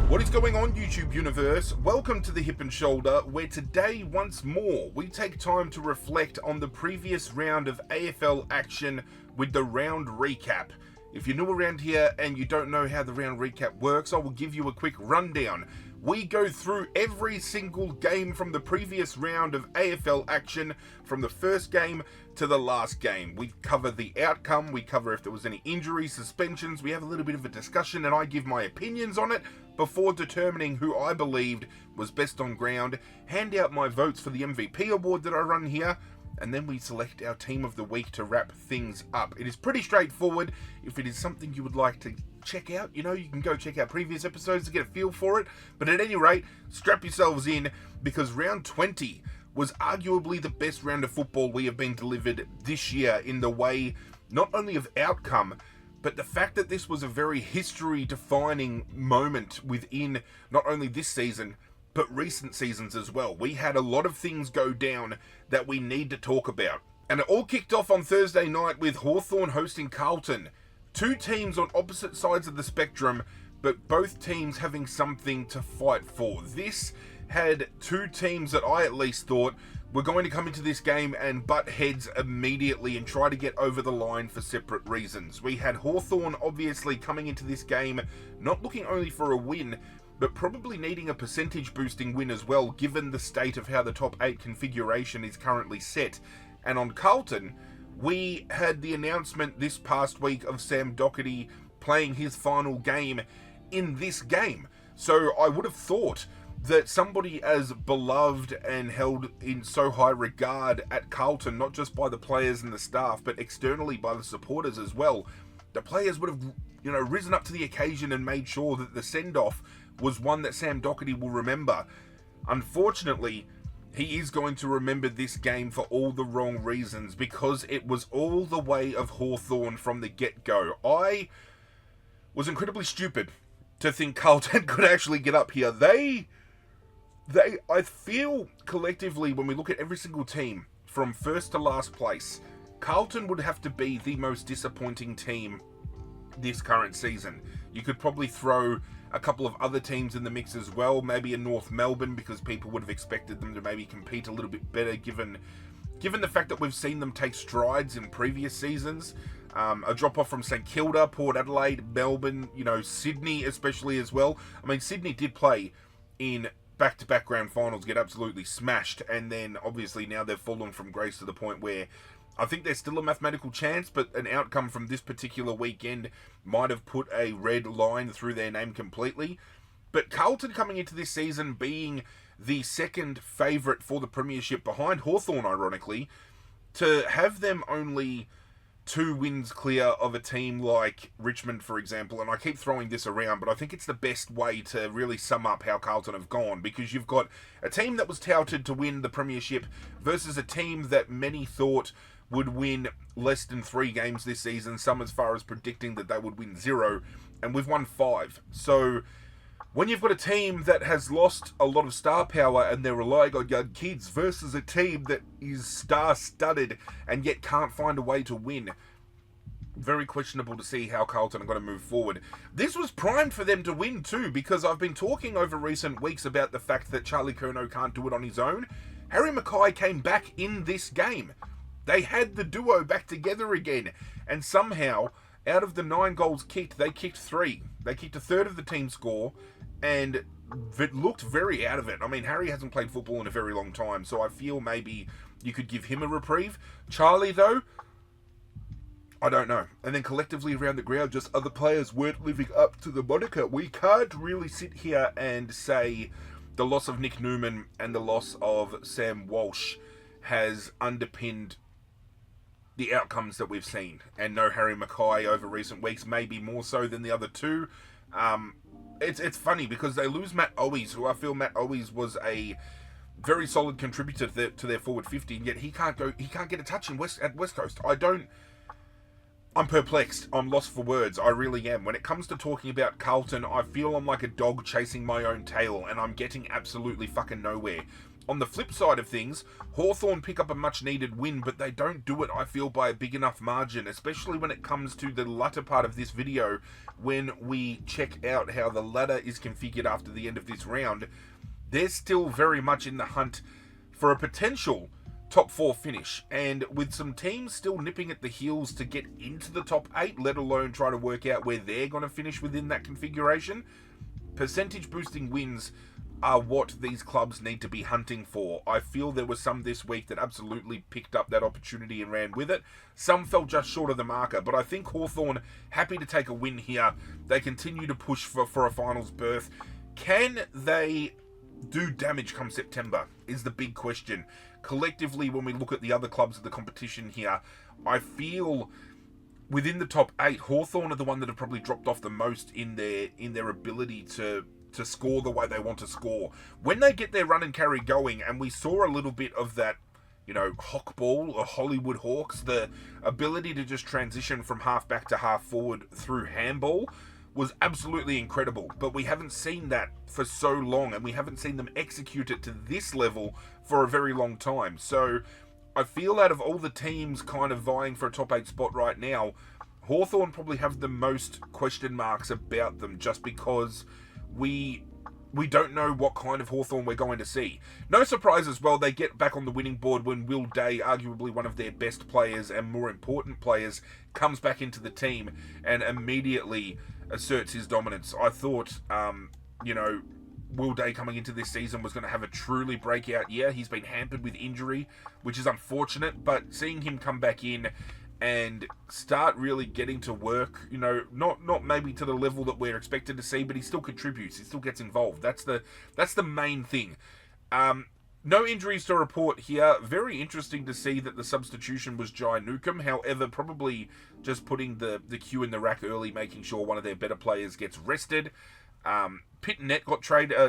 What is going on, YouTube universe? Welcome to the Hip and Shoulder, where today, once more, we take time to reflect on the previous round of AFL action with the round recap. If you're new around here and you don't know how the round recap works, I will give you a quick rundown. We go through every single game from the previous round of AFL action, from the first game to the last game. We cover the outcome, we cover if there was any injuries, suspensions, we have a little bit of a discussion and I give my opinions on it before determining who I believed was best on ground, hand out my votes for the MVP award that I run here, and then we select our team of the week to wrap things up. It is pretty straightforward. If it is something you would like to check out, you can go check out previous episodes to get a feel for it. But at any rate, strap yourselves in, because round 20 was arguably the best round of football we have been delivered this year, in the way not only of outcome, but the fact that this was a very history-defining moment within not only this season, but recent seasons as well. We had a lot of things go down that we need to talk about. And it all kicked off on Thursday night with Hawthorn hosting Carlton. Two teams on opposite sides of the spectrum, but both teams having something to fight for. This had two teams that I at least thought were going to come into this game and butt heads immediately and try to get over the line for separate reasons. We had Hawthorn obviously coming into this game not looking only for a win, but probably needing a percentage boosting win as well, given the state of how the top 8 configuration is currently set. And on Carlton, we had the announcement this past week of Sam Docherty playing his final game in this game. So I would have thought that somebody as beloved and held in so high regard at Carlton, not just by the players and the staff, but externally by the supporters as well, the players would have, risen up to the occasion and made sure that the send-off was one that Sam Docherty will remember. Unfortunately, he is going to remember this game for all the wrong reasons, because it was all the way of Hawthorn from the get-go. I was incredibly stupid to think Carlton could actually get up here. I feel collectively, when we look at every single team from first to last place, Carlton would have to be the most disappointing team this current season. You could probably throw a couple of other teams in the mix as well, maybe a North Melbourne, because people would have expected them to maybe compete a little bit better given the fact that we've seen them take strides in previous seasons. A drop-off from St Kilda, Port Adelaide, Melbourne, Sydney especially as well. I mean, Sydney did play in back-to-back grand finals, get absolutely smashed, and then obviously now they've fallen from grace to the point where I think there's still a mathematical chance, but an outcome from this particular weekend might have put a red line through their name completely. But Carlton coming into this season being the second favourite for the premiership behind Hawthorn, ironically, to have them only 2 wins clear of a team like Richmond, for example, and I keep throwing this around, but I think it's the best way to really sum up how Carlton have gone, because you've got a team that was touted to win the premiership versus a team that many thought would win less than 3 games this season, some as far as predicting that they would win 0, and we've won 5. So when you've got a team that has lost a lot of star power and they're relying on young kids versus a team that is star-studded and yet can't find a way to win, very questionable to see how Carlton are going to move forward. This was primed for them to win too, because I've been talking over recent weeks about the fact that Charlie Curnow can't do it on his own. Harry Mackay came back in this game. They had the duo back together again, and somehow, out of the 9 goals kicked, they kicked 3. They kicked a third of the team score, and it looked very out of it. I mean, Harry hasn't played football in a very long time, so I feel maybe you could give him a reprieve. Charlie, though, I don't know. And then collectively around the ground, just other players weren't living up to the moniker. We can't really sit here and say the loss of Nick Newman and the loss of Sam Walsh has underpinned the outcomes that we've seen. And no Harry Mackay over recent weeks, maybe more so than the other two. It's funny because they lose Matt Owies, who I feel Matt Owies was a very solid contributor to their forward 50, and yet he can't get a touch at West Coast. I'm perplexed. I'm lost for words. I really am. When it comes to talking about Carlton, I feel I'm like a dog chasing my own tail, and I'm getting absolutely fucking nowhere. On the flip side of things, Hawthorn pick up a much needed win, but they don't do it, I feel, by a big enough margin, especially when it comes to the latter part of this video, when we check out how the ladder is configured after the end of this round. They're still very much in the hunt for a potential top 4 finish, and with some teams still nipping at the heels to get into the top 8, let alone try to work out where they're going to finish within that configuration, percentage boosting wins are what these clubs need to be hunting for. I feel there were some this week that absolutely picked up that opportunity and ran with it. Some fell just short of the marker, but I think Hawthorn happy to take a win here. They continue to push for a finals berth. Can they do damage come September is the big question. Collectively, when we look at the other clubs of the competition here, I feel within the top 8, Hawthorn are the one that have probably dropped off the most in their ability to score the way they want to score. When they get their run and carry going, and we saw a little bit of that, hawk ball or Hollywood Hawks, the ability to just transition from half back to half forward through handball was absolutely incredible. But we haven't seen that for so long, and we haven't seen them execute it to this level for a very long time. So I feel out of all the teams kind of vying for a top 8 spot right now, Hawthorn probably have the most question marks about them, just because we don't know what kind of Hawthorn we're going to see. No surprise as well, they get back on the winning board when Will Day, arguably one of their best players and more important players, comes back into the team and immediately asserts his dominance. I thought, Will Day coming into this season was going to have a truly breakout year. He's been hampered with injury, which is unfortunate, but seeing him come back in and start really getting to work, not maybe to the level that we're expected to see, but he still contributes, he still gets involved. That's the main thing. No injuries to report here. Very interesting to see that the substitution was Jai Newcomb. However, probably just putting the cue in the rack early, making sure one of their better players gets rested. Pittonet got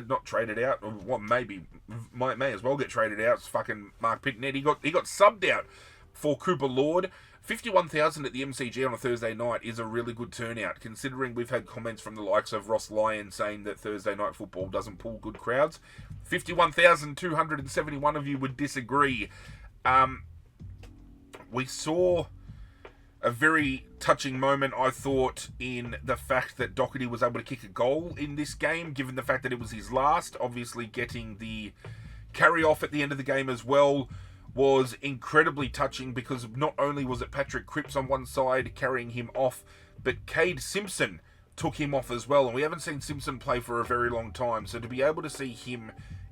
not traded out, or what, maybe may as well get traded out. It's fucking Mark Pittonet. He got subbed out for Cooper Lord. 51,000 at the MCG on a Thursday night is a really good turnout, considering we've had comments from the likes of Ross Lyon saying that Thursday night football doesn't pull good crowds. 51,271 of you would disagree. We saw a very touching moment, I thought, in the fact that Doherty was able to kick a goal in this game, given the fact that it was his last. Obviously, getting the carry off at the end of the game as well was incredibly touching, because not only was it Patrick Cripps on one side carrying him off, but Cade Simpson took him off as well, and we haven't seen Simpson play for a very long time, so to be able to see him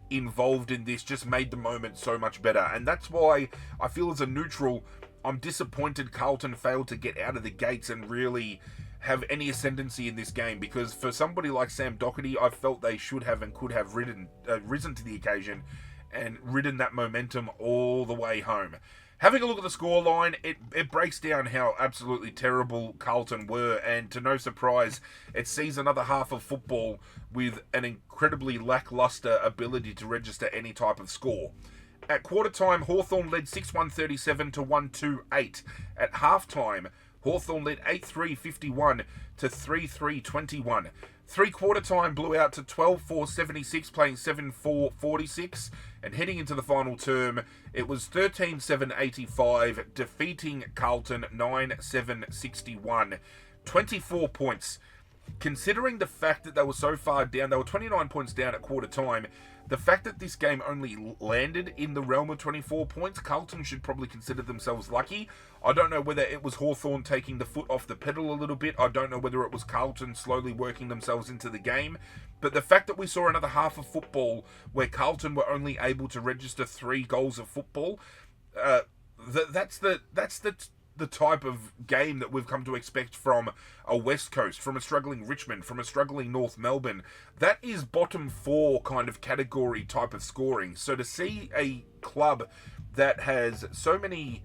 involved in this just made the moment so much better. And that's why I feel, as a neutral, I'm disappointed Carlton failed to get out of the gates and really have any ascendancy in this game, because for somebody like Sam Doherty, I felt they should have and could have risen to the occasion and ridden that momentum all the way home. Having a look at the scoreline, it breaks down how absolutely terrible Carlton were, and to no surprise, it sees another half of football with an incredibly lacklustre ability to register any type of score. At quarter time, Hawthorn led 6-1-37 to 1-2-8. At half time, Hawthorn led 8-3-51 to 3-3-21. Three-quarter time blew out to 12-4-76, playing 7-4-46. And heading into the final term, it was 13-7-85, defeating Carlton 9-7-61. 24 points. Considering the fact that they were so far down, they were 29 points down at quarter time. The fact that this game only landed in the realm of 24 points, Carlton should probably consider themselves lucky. I don't know whether it was Hawthorn taking the foot off the pedal a little bit. I don't know whether it was Carlton slowly working themselves into the game. But the fact that we saw another half of football where Carlton were only able to register 3 goals of football, that's the type of game that we've come to expect from a West Coast, from a struggling Richmond, from a struggling North Melbourne. That is bottom 4 kind of category type of scoring. So to see a club that has so many,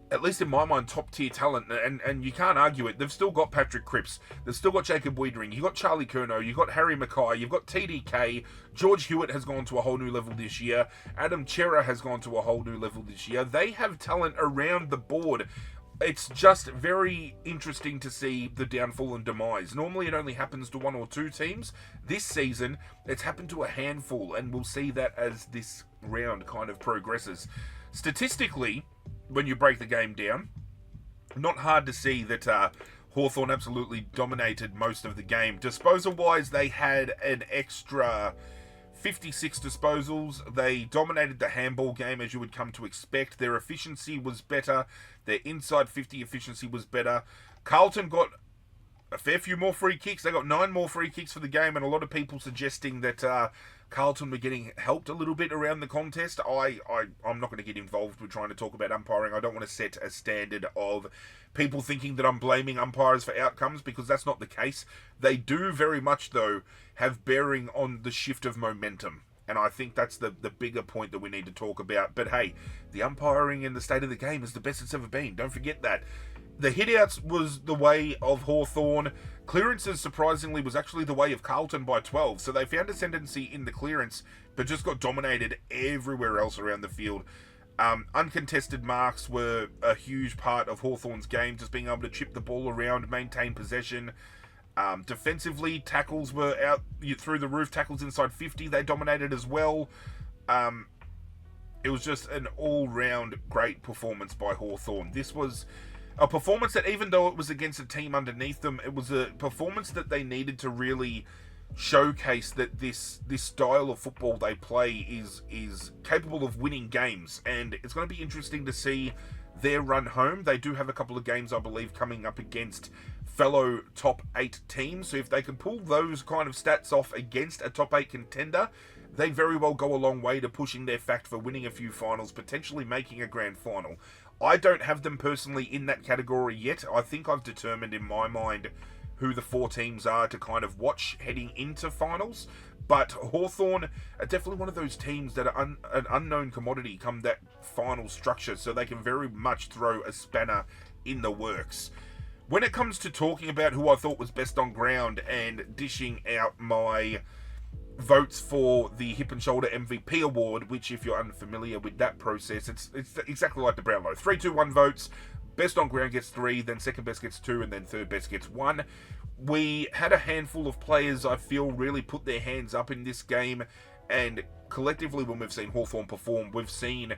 at least in my mind, top tier talent, and you can't argue it, they've still got Patrick Cripps, they've still got Jacob Wiedering, you've got Charlie Curnow, you've got Harry Mackay, you've got TDK, George Hewitt has gone to a whole new level this year, Adam Chera has gone to a whole new level this year. They have talent around the board. It's just very interesting to see the downfall and demise. Normally it only happens to 1 or 2 teams. This season, it's happened to a handful, and we'll see that as this round kind of progresses. Statistically, when you break the game down, not hard to see that Hawthorn absolutely dominated most of the game. Disposal-wise, they had an extra 56 disposals. They dominated the handball game, as you would come to expect. Their efficiency was better. Their inside 50 efficiency was better. Carlton got a fair few more free kicks. They got 9 more free kicks for the game, and a lot of people suggesting that Carlton were getting helped a little bit around the contest. I'm not going to get involved with trying to talk about umpiring. I don't want to set a standard of people thinking that I'm blaming umpires for outcomes, because that's not the case. They do very much, though, have bearing on the shift of momentum. And I think that's the bigger point that we need to talk about. But hey, the umpiring in the state of the game is the best it's ever been. Don't forget that. The hitouts was the way of Hawthorn. Clearances, surprisingly, was actually the way of Carlton by 12. So they found ascendancy in the clearance, but just got dominated everywhere else around the field. Uncontested marks were a huge part of Hawthorn's game, just being able to chip the ball around, maintain possession. Defensively, tackles were out through the roof. Tackles inside 50, they dominated as well. It was just an all-round great performance by Hawthorn. This was a performance that, even though it was against a team underneath them, it was a performance that they needed to really showcase that this style of football they play is capable of winning games. And it's going to be interesting to see their run home. They do have a couple of games, I believe, coming up against fellow top 8 teams. So if they can pull those kind of stats off against a top 8 contender, they very well go a long way to pushing their fact for winning a few finals, potentially making a grand final. I don't have them personally in that category yet. I think I've determined in my mind who the 4 teams are to kind of watch heading into finals. But Hawthorn are definitely one of those teams that are an unknown commodity come that final structure, so they can very much throw a spanner in the works. When it comes to talking about who I thought was best on ground and dishing out my votes for the Hip and Shoulder MVP award, which, if you're unfamiliar with that process, it's exactly like the Brownlow. 3-2-1 votes. Best on ground gets 3, then second best gets 2, and then third best gets 1. We had a handful of players, I feel, really put their hands up in this game, and collectively, when we've seen Hawthorn perform, we've seen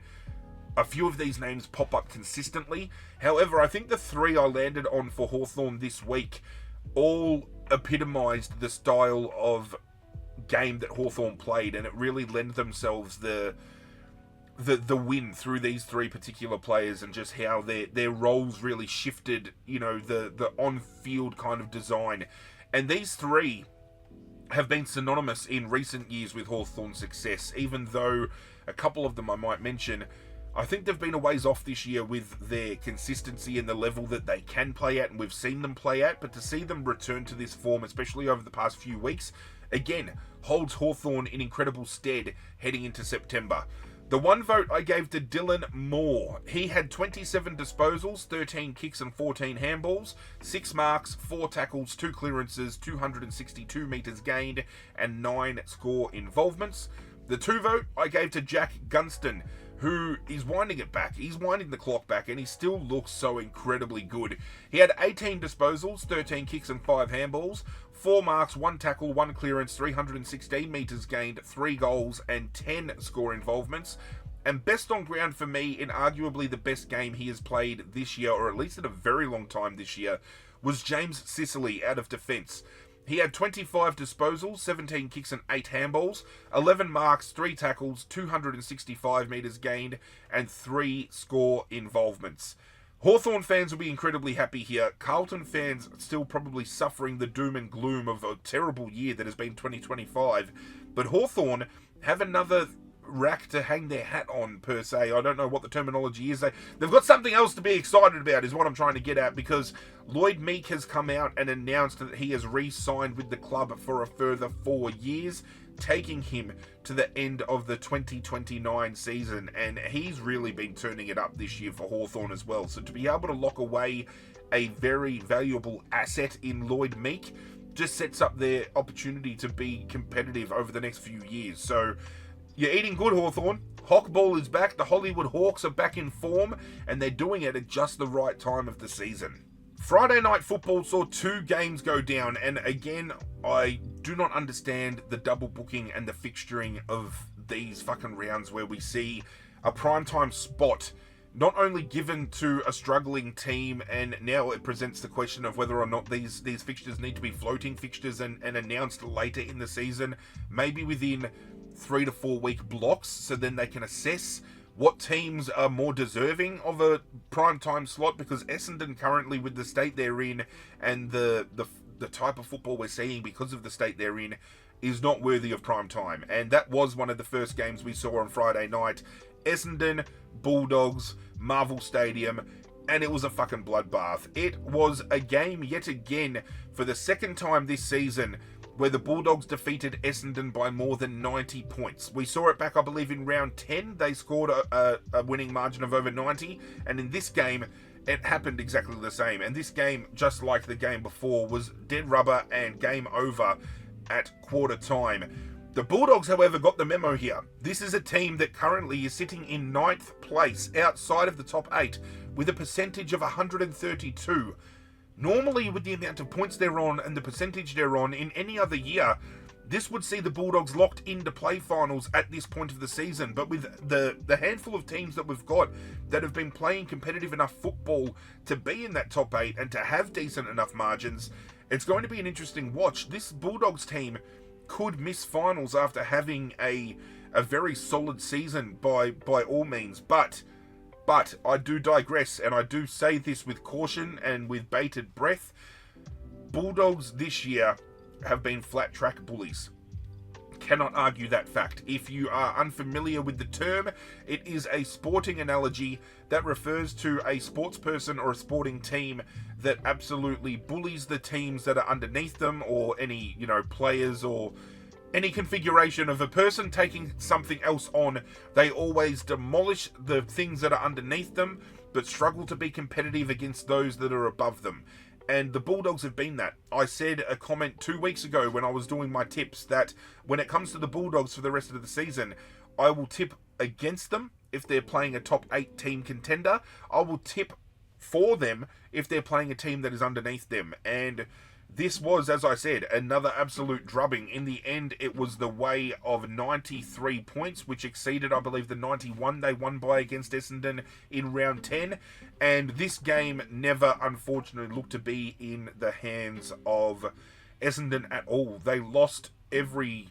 a few of these names pop up consistently. However, I think the 3 I landed on for Hawthorn this week all epitomised the style of game that Hawthorn played, and it really lent themselves the win through these 3 particular players, and just how their roles really shifted, the on-field kind of design. And these 3 have been synonymous in recent years with Hawthorn's success, even though a couple of them I might mention, I think they've been a ways off this year with their consistency and the level that they can play at, and we've seen them play at. But to see them return to this form, especially over the past few weeks, again, holds Hawthorn in incredible stead heading into September. The 1 vote I gave to Dylan Moore. He had 27 disposals, 13 kicks and 14 handballs, 6 marks, 4 tackles, 2 clearances, 262 metres gained, and 9 score involvements. The 2 vote I gave to Jack Gunston, who is winding it back. He's winding the clock back, and he still looks so incredibly good. He had 18 disposals, 13 kicks and 5 handballs, 4 marks, 1 tackle, 1 clearance, 316 metres gained, 3 goals, and 10 score involvements. And best on ground for me, in arguably the best game he has played this year, or at least in a very long time this year, was James Sicily out of defence. He had 25 disposals, 17 kicks and 8 handballs, 11 marks, 3 tackles, 265 metres gained, and 3 score involvements. Hawthorn fans will be incredibly happy here. Carlton fans still probably suffering the doom and gloom of a terrible year that has been 2025. But Hawthorn have another rack to hang their hat on, per se. I don't know what the terminology is. They've got something else to be excited about, is what I'm trying to get at, because Lloyd Meek has come out and announced that he has re-signed with the club for a further 4 years, taking him to the end of the 2029 season, and he's really been turning it up this year for Hawthorn as well. So to be able to lock away a very valuable asset in Lloyd Meek just sets up their opportunity to be competitive over the next few years. So you're eating good, Hawthorn. Hawkball is back. The Hollywood Hawks are back in form, and they're doing it at just the right time of the season. Friday night football saw 2 games go down, and again, I do not understand the double booking and the fixturing of of these fucking rounds where we see a primetime spot not only given to a struggling team, and now it presents the question of whether or not these fixtures need to be floating fixtures and announced later in the season, maybe within 3 to 4 week blocks, so then they can assess what teams are more deserving of a primetime slot, because Essendon currently, with the state they're in and the type of football we're seeing because of the state they're in, is not worthy of prime time. And that was one of the first games we saw on Friday night. Essendon, Bulldogs, Marvel Stadium, and it was a fucking bloodbath. It was a game yet again for the second time this season where the Bulldogs defeated Essendon by more than 90 points. We saw it back, I believe, in round 10. They scored a winning margin of over 90, and in this game, it happened exactly the same. And this game, just like the game before, was dead rubber and game over at quarter time. The Bulldogs, however, got the memo here. This is a team that currently is sitting in 9th place outside of the top 8 with a percentage of 132. Normally, with the amount of points they're on and the percentage they're on in any other year, this would see the Bulldogs locked into play finals at this point of the season. But with the handful of teams that we've got that have been playing competitive enough football to be in that top 8 and to have decent enough margins, it's going to be an interesting watch. This Bulldogs team could miss finals after having a very solid season by all means. But I do digress, and I do say this with caution and with bated breath. Bulldogs this year have been flat track bullies. Cannot argue that fact. If you are unfamiliar with the term, it is a sporting analogy that refers to a sports person or a sporting team that absolutely bullies the teams that are underneath them, or any, players, or any configuration of a person taking something else on. They always demolish the things that are underneath them, but struggle to be competitive against those that are above them. And the Bulldogs have been that. I said a comment 2 weeks ago when I was doing my tips that when it comes to the Bulldogs for the rest of the season, I will tip against them if they're playing a top 8 team contender. I will tip for them if they're playing a team that is underneath them. And this was, as I said, another absolute drubbing. In the end, it was the way of 93 points, which exceeded, I believe, the 91 they won by against Essendon in round 10. And this game never, unfortunately, looked to be in the hands of Essendon at all. They lost every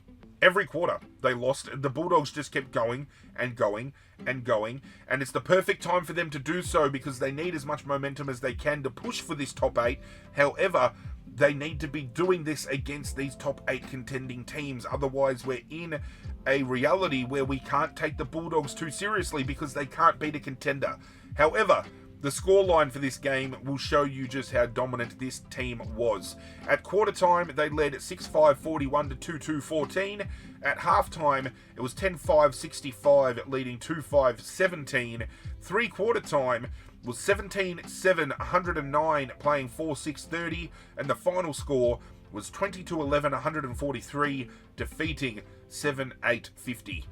quarter. They lost. The Bulldogs just kept going and going and going. And it's the perfect time for them to do so, because they need as much momentum as they can to push for this top 8. However, they need to be doing this against these top 8 contending teams. Otherwise, we're in a reality where we can't take the Bulldogs too seriously because they can't beat a contender. However, the scoreline for this game will show you just how dominant this team was. At quarter time, they led 6-5-41 to 2-2-14. At halftime, it was 10-5-65, leading 2-5-17. Three-quarter time was 17-7, 109, playing 4-6-30, and the final score was 20-11, 143, defeating 7-8-50.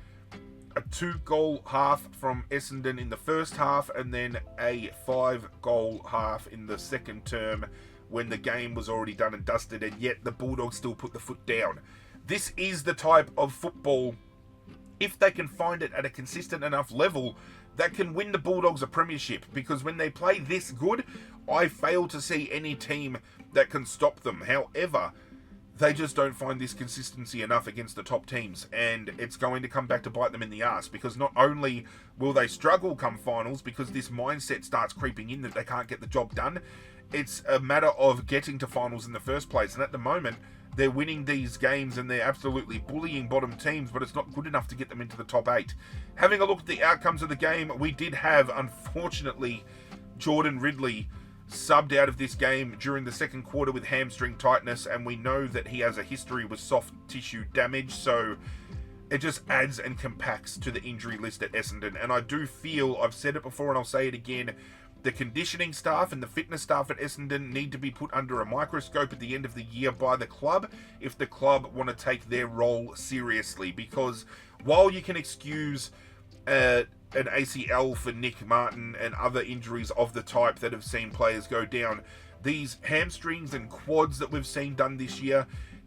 A 2-goal half from Essendon in the first half, and then a 5-goal half in the second term when the game was already done and dusted, and yet the Bulldogs still put the foot down. This is the type of football, if they can find it at a consistent enough level, that can win the Bulldogs a premiership, because when they play this good, I fail to see any team that can stop them. However, they just don't find this consistency enough against the top teams, and it's going to come back to bite them in the arse, because not only will they struggle come finals because this mindset starts creeping in that they can't get the job done, it's a matter of getting to finals in the first place. And at the moment, they're winning these games and they're absolutely bullying bottom teams, but it's not good enough to get them into the top 8. Having a look at the outcomes of the game, we did have, unfortunately, Jordan Ridley subbed out of this game during the second quarter with hamstring tightness, and we know that he has a history with soft tissue damage, so it just adds and compacts to the injury list at Essendon. And I do feel, I've said it before and I'll say it again, the conditioning staff and the fitness staff at Essendon need to be put under a microscope at the end of the year by the club if the club want to take their role seriously. Because while you can excuse an ACL for Nick Martin and other injuries of the type that have seen players go down, these hamstrings and quads that we've seen done this year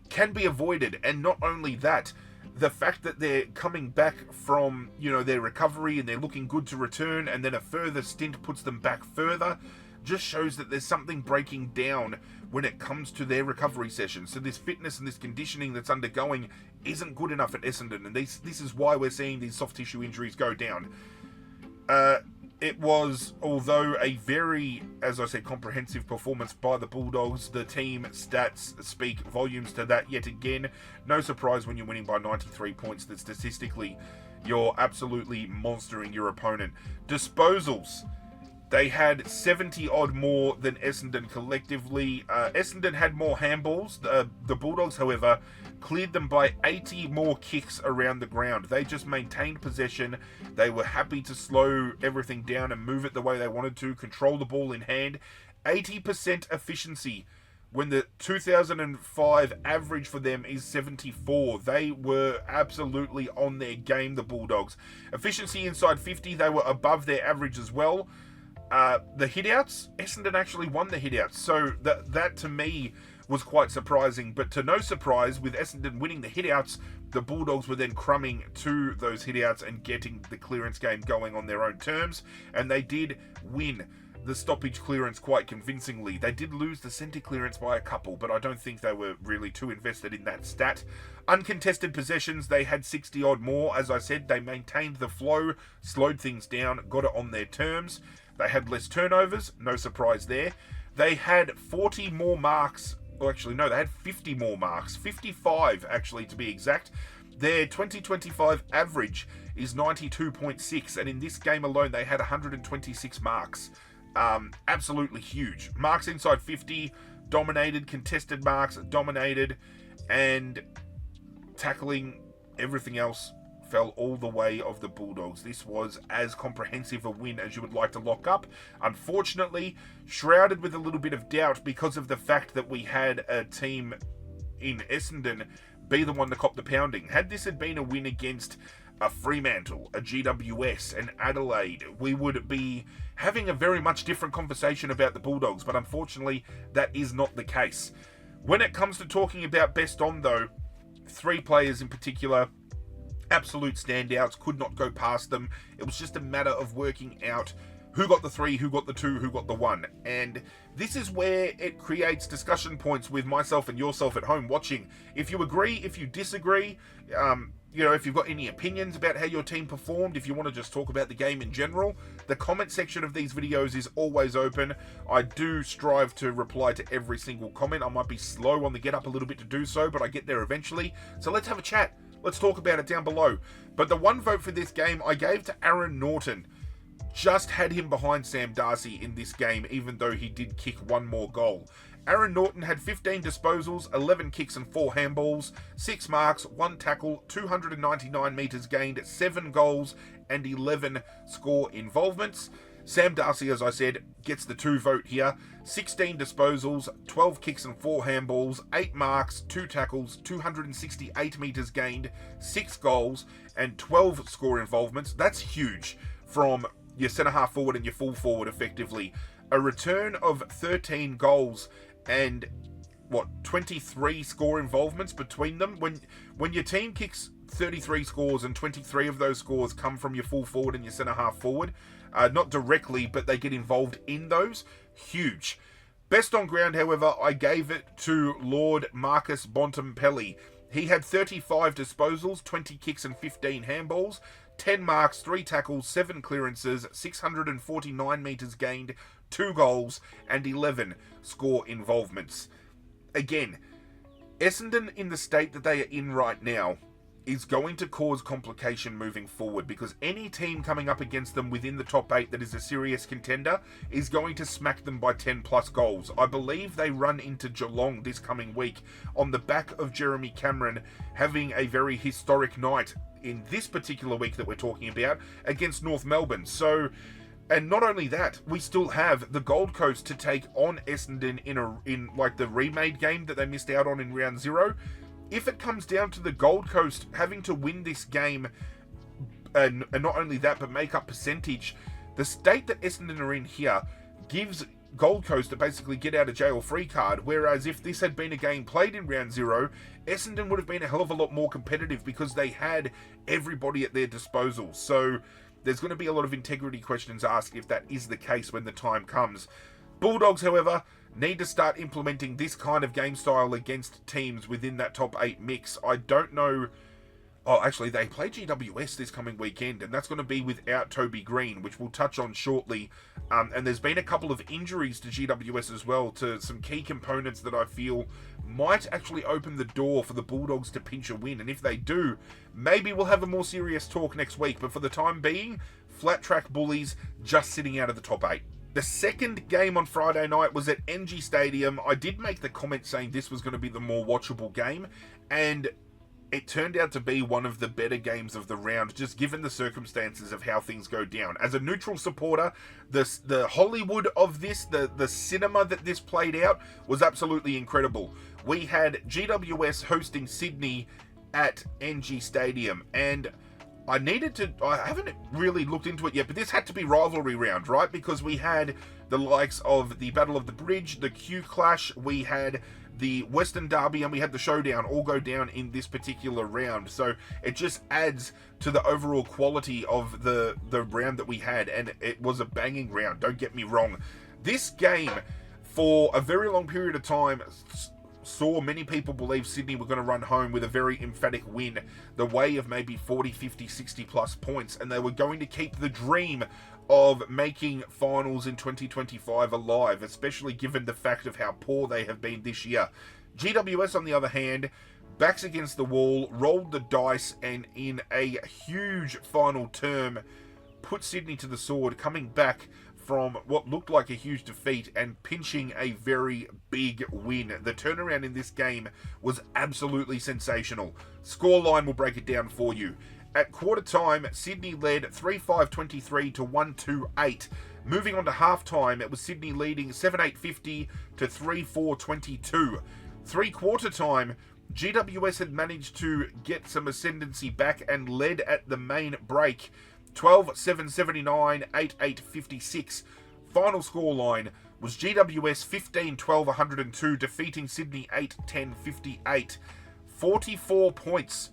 can be avoided. And not only that, the fact that they're coming back from, their recovery and they're looking good to return, and then a further stint puts them back further, just shows that there's something breaking down when it comes to their recovery sessions. So this fitness and this conditioning that's undergoing isn't good enough at Essendon, and this is why we're seeing these soft tissue injuries go down. It was, although a very, as I said, comprehensive performance by the Bulldogs, the team stats speak volumes to that yet again. No surprise when you're winning by 93 points that statistically you're absolutely monstering your opponent. Disposals. They had 70 odd more than Essendon collectively. Essendon had more handballs. The Bulldogs, however, cleared them by 80 more kicks around the ground. They just maintained possession. They were happy to slow everything down and move it the way they wanted to, control the ball in hand. 80% efficiency when the 2005 average for them is 74. They were absolutely on their game, the Bulldogs. Efficiency inside 50, they were above their average as well. The hitouts, Essendon actually won the hitouts, so that to me was quite surprising. But to no surprise, with Essendon winning the hitouts, the Bulldogs were then crumbing to those hitouts and getting the clearance game going on their own terms, and they did win the stoppage clearance quite convincingly. They did lose the centre clearance by a couple, but I don't think they were really too invested in that stat. Uncontested possessions, they had 60 odd more. As I said, they maintained the flow, slowed things down, got it on their terms. They had less turnovers, no surprise there. They had 40 more marks. Well, actually, no, they had 50 more marks. 55, actually, to be exact. Their 2025 average is 92.6, and in this game alone, they had 126 marks. Absolutely huge. Marks inside 50, dominated. Contested marks, dominated. And tackling, everything else fell all the way of the Bulldogs. This was as comprehensive a win as you would like to lock up. Unfortunately, shrouded with a little bit of doubt because of the fact that we had a team in Essendon be the one to cop the pounding. Had this had been a win against a Fremantle, a GWS, an Adelaide, we would be having a very much different conversation about the Bulldogs, but unfortunately, that is not the case. When it comes to talking about best on, though, 3 players in particular, absolute standouts, could not go past them. It was just a matter of working out who got the 3, who got the 2, who got the 1. And this is where it creates discussion points with myself and yourself at home watching. If you agree, if you disagree, if you've got any opinions about how your team performed, if you want to just talk about the game in general, the comment section of these videos is always open. I do strive to reply to every single comment. I might be slow on the get up a little bit to do so, but I get there eventually. So let's have a chat. Let's talk about it down below. But the one vote for this game I gave to Aaron Norton. Just had him behind Sam Darcy in this game, even though he did kick 1 more goal. Aaron Norton had 15 disposals, 11 kicks and 4 handballs, 6 marks, 1 tackle, 299 metres gained, 7 goals and 11 score involvements. Sam Darcy, as I said, gets the 2 vote here. 16 disposals, 12 kicks and 4 handballs, 8 marks, 2 tackles, 268 metres gained, 6 goals, and 12 score involvements. That's huge from your centre-half forward and your full forward, effectively. A return of 13 goals and, 23 score involvements between them. When your team kicks 33 scores and 23 of those scores come from your full forward and your centre-half forward, not directly, but they get involved in those. Huge. Best on ground, however, I gave it to Lord Marcus Bontempelli. He had 35 disposals, 20 kicks and 15 handballs, 10 marks, 3 tackles, 7 clearances, 649 metres gained, 2 goals, and 11 score involvements. Again, Essendon in the state that they are in right now is going to cause complication moving forward, because any team coming up against them within the top 8 that is a serious contender is going to smack them by 10 plus goals. I believe they run into Geelong this coming week on the back of Jeremy Cameron having a very historic night in this particular week that we're talking about against North Melbourne. So, and not only that, we still have the Gold Coast to take on Essendon in like the remade game that they missed out on in round 0. If it comes down to the Gold Coast having to win this game, and not only that, but make up percentage, the state that Essendon are in here gives Gold Coast a basically get out of jail free card, whereas if this had been a game played in round 0, Essendon would have been a hell of a lot more competitive because they had everybody at their disposal. So there's going to be a lot of integrity questions asked if that is the case when the time comes. Bulldogs, however, need to start implementing this kind of game style against teams within that top 8 mix. I don't know. Oh, actually, they play GWS this coming weekend, and that's going to be without Toby Green, which we'll touch on shortly. And there's been a couple of injuries to GWS as well, to some key components that I feel might actually open the door for the Bulldogs to pinch a win. And if they do, maybe we'll have a more serious talk next week. But for the time being, flat track bullies just sitting out of the top 8. The second game on Friday night was at NG Stadium. I did make the comment saying this was going to be the more watchable game, and it turned out to be one of the better games of the round, just given the circumstances of how things go down. As a neutral supporter, the Hollywood of this, the cinema that this played out, was absolutely incredible. We had GWS hosting Sydney at NG Stadium, and I haven't really looked into it yet, but this had to be rivalry round, right? Because we had the likes of the Battle of the Bridge, the Q Clash, we had the Western Derby, and we had the Showdown all go down in this particular round. So it just adds to the overall quality of the round that we had, and it was a banging round, don't get me wrong. This game, for a very long period of time, saw many people believe Sydney were going to run home with a very emphatic win, the way of maybe 40, 50, 60 plus points, and they were going to keep the dream of making finals in 2025 alive, especially given the fact of how poor they have been this year. GWS, on the other hand, backs against the wall, rolled the dice, and in a huge final term, put Sydney to the sword, coming back from what looked like a huge defeat and pinching a very big win. The turnaround in this game was absolutely sensational. Scoreline will break it down for you. At quarter time, Sydney led 3-5-23 to 1-2-8. Moving on to half time, it was Sydney leading 7-8-50 to 3-4-22. Three-quarter time, GWS had managed to get some ascendancy back and led at the main break 12-7-79, 8-8-56. Final scoreline was GWS 15-12-102, defeating Sydney 8-10-58. 44 points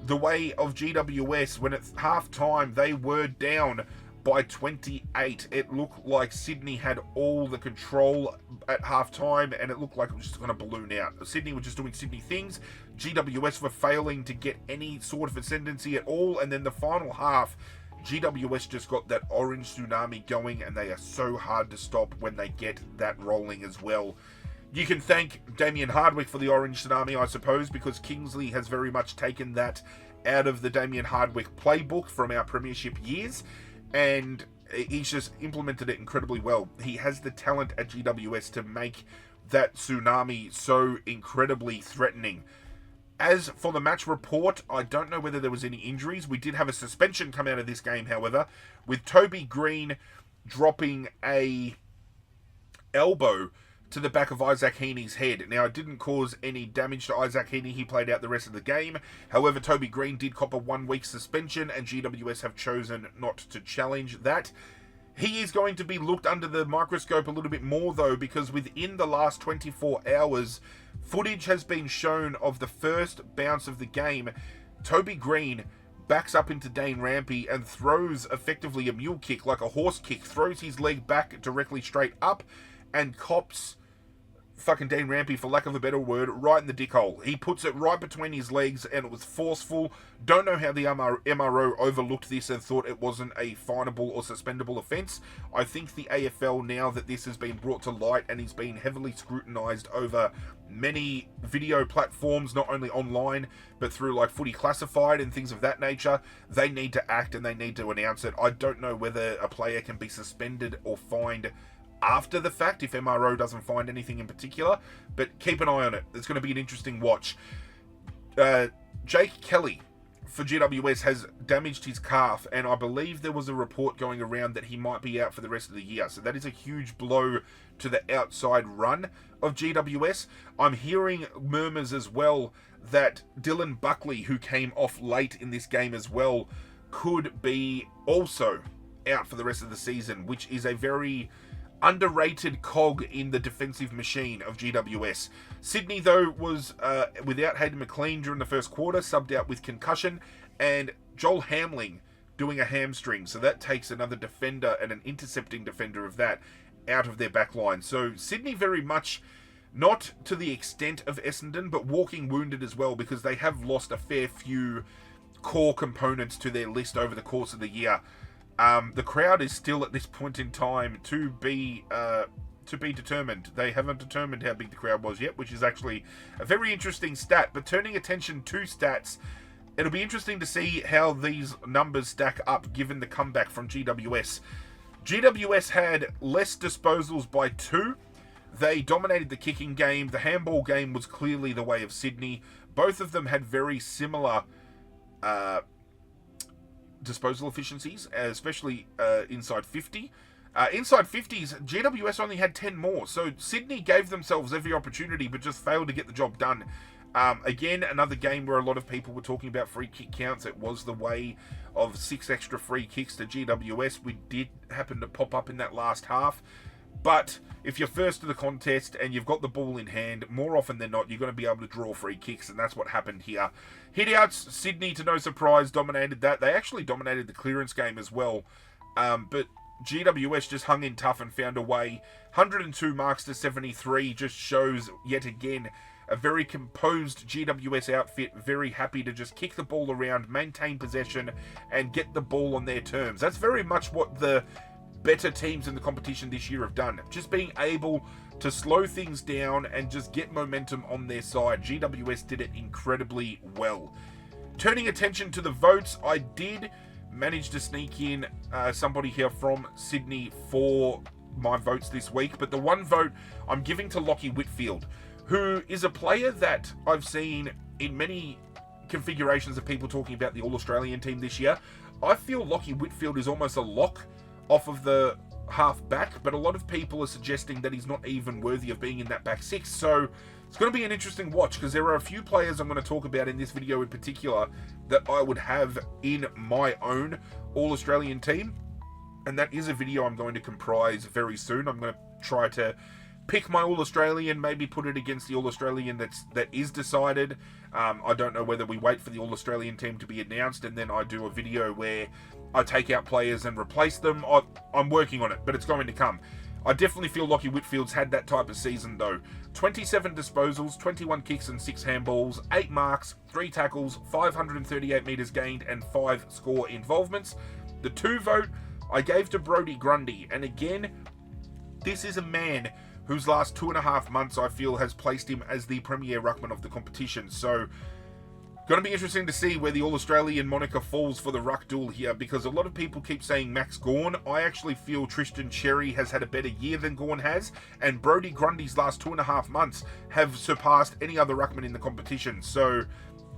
the way of GWS when at half time they were down by 28. It looked like Sydney had all the control at half time, and it looked like it was just going to balloon out. Sydney were just doing Sydney things. GWS were failing to get any sort of ascendancy at all, and then the final half, GWS just got that orange tsunami going, and they are so hard to stop when they get that rolling as well. You can thank Damien Hardwick for the orange tsunami, I suppose, because Kingsley has very much taken that out of the Damien Hardwick playbook from our premiership years, and he's just implemented it incredibly well. He has the talent at GWS to make that tsunami so incredibly threatening. As for the match report, I don't know whether there was any injuries. We did have a suspension come out of this game, however, with Toby Green dropping a elbow to the back of Isaac Heaney's head. Now, it didn't cause any damage to Isaac Heaney. He played out the rest of the game. However, Toby Green did cop a 1-week suspension, and GWS have chosen not to challenge that. He is going to be looked under the microscope a little bit more, though, because within the last 24 hours, footage has been shown of the first bounce of the game. Toby Green backs up into Dane Rampy and throws effectively a mule kick, like a horse kick, throws his leg back directly straight up, and cops fucking Dane Rampy, for lack of a better word, right in the dick hole. He puts it right between his legs, and it was forceful. Don't know how the MRO overlooked this and thought it wasn't a finable or suspendable offence. I think the AFL, now that this has been brought to light and is being heavily scrutinised over many video platforms, not only online, but through like Footy Classified and things of that nature, they need to act and they need to announce it. I don't know whether a player can be suspended or fined after the fact if MRO doesn't find anything in particular, but keep an eye on it. It's going to be an interesting watch. Jake Kelly for GWS has damaged his calf, and I believe there was a report going around that he might be out for the rest of the year, so that is a huge blow to the outside run of GWS. I'm hearing murmurs as well that Dylan Buckley, who came off late in this game as well, could be also out for the rest of the season, which is a very underrated cog in the defensive machine of GWS. Sydney, though, was without Hayden McLean during the first quarter, subbed out with concussion, and Joel Hamling doing a hamstring. So that takes another defender and an intercepting defender of that out of their back line. So Sydney very much not to the extent of Essendon, but walking wounded as well, because they have lost a fair few core components to their list over the course of the year. The crowd is still at this point in time to be determined. They haven't determined how big the crowd was yet, which is actually a very interesting stat. But turning attention to stats, it'll be interesting to see how these numbers stack up given the comeback from GWS. GWS had less disposals by 2. They dominated the kicking game. The handball game was clearly the way of Sydney. Both of them had very similar disposal efficiencies, especially inside 50. Inside 50s, GWS only had 10 more. So Sydney gave themselves every opportunity, but just failed to get the job done. Again, another game where a lot of people were talking about free kick counts. It was the way of 6 extra free kicks to GWS. We did happen to pop up in that last half. But if you're first to the contest and you've got the ball in hand, more often than not, you're going to be able to draw free kicks, and that's what happened here. Hit-outs, Sydney, to no surprise, dominated that. They actually dominated the clearance game as well. But GWS just hung in tough and found a way. 102 marks to 73 just shows, yet again, a very composed GWS outfit, very happy to just kick the ball around, maintain possession, and get the ball on their terms. That's very much what the better teams in the competition this year have done. Just being able to slow things down and just get momentum on their side. GWS did it incredibly well. Turning attention to the votes, I did manage to sneak in somebody here from Sydney for my votes this week, but the one vote I'm giving to Lachie Whitfield, who is a player that I've seen in many configurations of people talking about the All-Australian team this year. I feel Lachie Whitfield is almost a lock off of the half back, but a lot of people are suggesting that he's not even worthy of being in that back 6. So it's going to be an interesting watch, because there are a few players I'm going to talk about in this video in particular that I would have in my own All-Australian team. And that is a video I'm going to comprise very soon. I'm going to try to pick my All-Australian, maybe put it against the All-Australian that is decided. I don't know whether we wait for the All-Australian team to be announced and then I do a video where I take out players and replace them. I'm working on it, but it's going to come. I definitely feel Lachie Whitfield's had that type of season though. 27 disposals, 21 kicks and 6 handballs, 8 marks, 3 tackles, 538 metres gained and 5 score involvements. The 2 vote I gave to Brodie Grundy, and again, this is a man whose last 2.5 months I feel has placed him as the premier ruckman of the competition. So, going to be interesting to see where the All-Australian moniker falls for the ruck duel here, because a lot of people keep saying Max Gawn. I actually feel Tristan Xerri has had a better year than Gawn has, and Brodie Grundy's last 2.5 months have surpassed any other ruckman in the competition. So,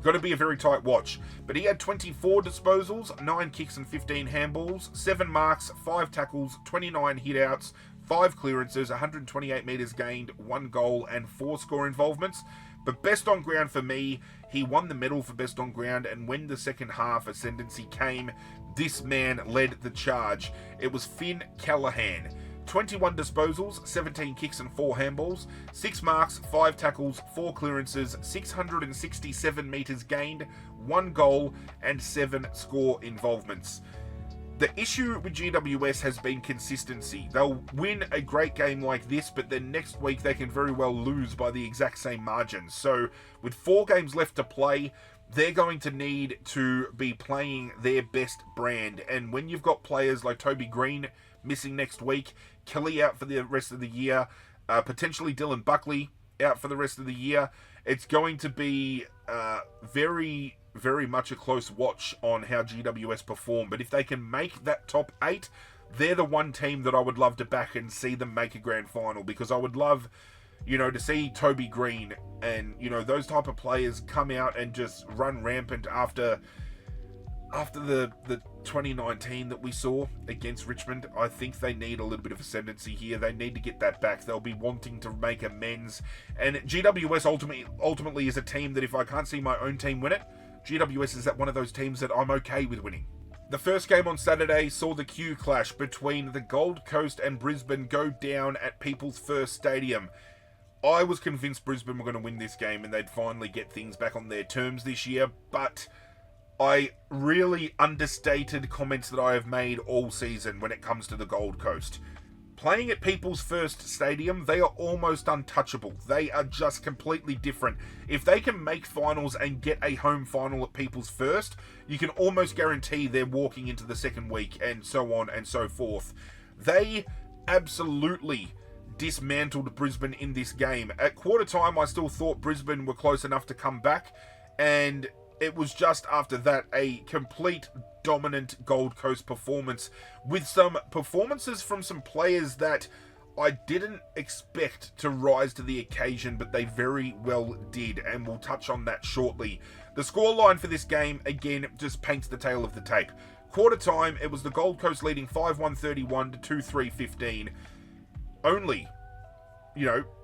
going to be a very tight watch. But he had 24 disposals, 9 kicks and 15 handballs, 7 marks, 5 tackles, 29 hit-outs, 5 clearances, 128 metres gained, 1 goal and 4 score involvements. But best on ground for me, he won the medal for best on ground, and when the second half ascendancy came, this man led the charge. It was Finn Callaghan. 21 disposals, 17 kicks and 4 handballs, 6 marks, 5 tackles, 4 clearances, 667 metres gained, 1 goal and 7 score involvements. The issue with GWS has been consistency. They'll win a great game like this, but then next week they can very well lose by the exact same margin. So with 4 games left to play, they're going to need to be playing their best brand. And when you've got players like Toby Green missing next week, Kelly out for the rest of the year, potentially Dylan Buckley out for the rest of the year, it's going to be very, very much a close watch on how GWS perform. But if they can make that top 8, they're the one team that I would love to back and see them make a grand final, because I would love, to see Toby Green and, those type of players come out and just run rampant after the 2019 that we saw against Richmond. I think they need a little bit of ascendancy here. They need to get that back. They'll be wanting to make amends. And GWS ultimately is a team that if I can't see my own team win it, GWS is one of those teams that I'm okay with winning. The first game on Saturday saw the Q clash between the Gold Coast and Brisbane go down at People's First Stadium. I was convinced Brisbane were going to win this game and they'd finally get things back on their terms this year, but I really understated comments that I have made all season when it comes to the Gold Coast. Playing at People's First Stadium, they are almost untouchable. They are just completely different. If they can make finals and get a home final at People's First, you can almost guarantee they're walking into the second week and so on and so forth. They absolutely dismantled Brisbane in this game. At quarter time, I still thought Brisbane were close enough to come back, and it was just after that a complete dominant Gold Coast performance with some performances from some players that I didn't expect to rise to the occasion, but they very well did, and we'll touch on that shortly. The scoreline for this game, again, just paints the tale of the tape. Quarter time, it was the Gold Coast leading 5-1-31 to 2-3-15. Only,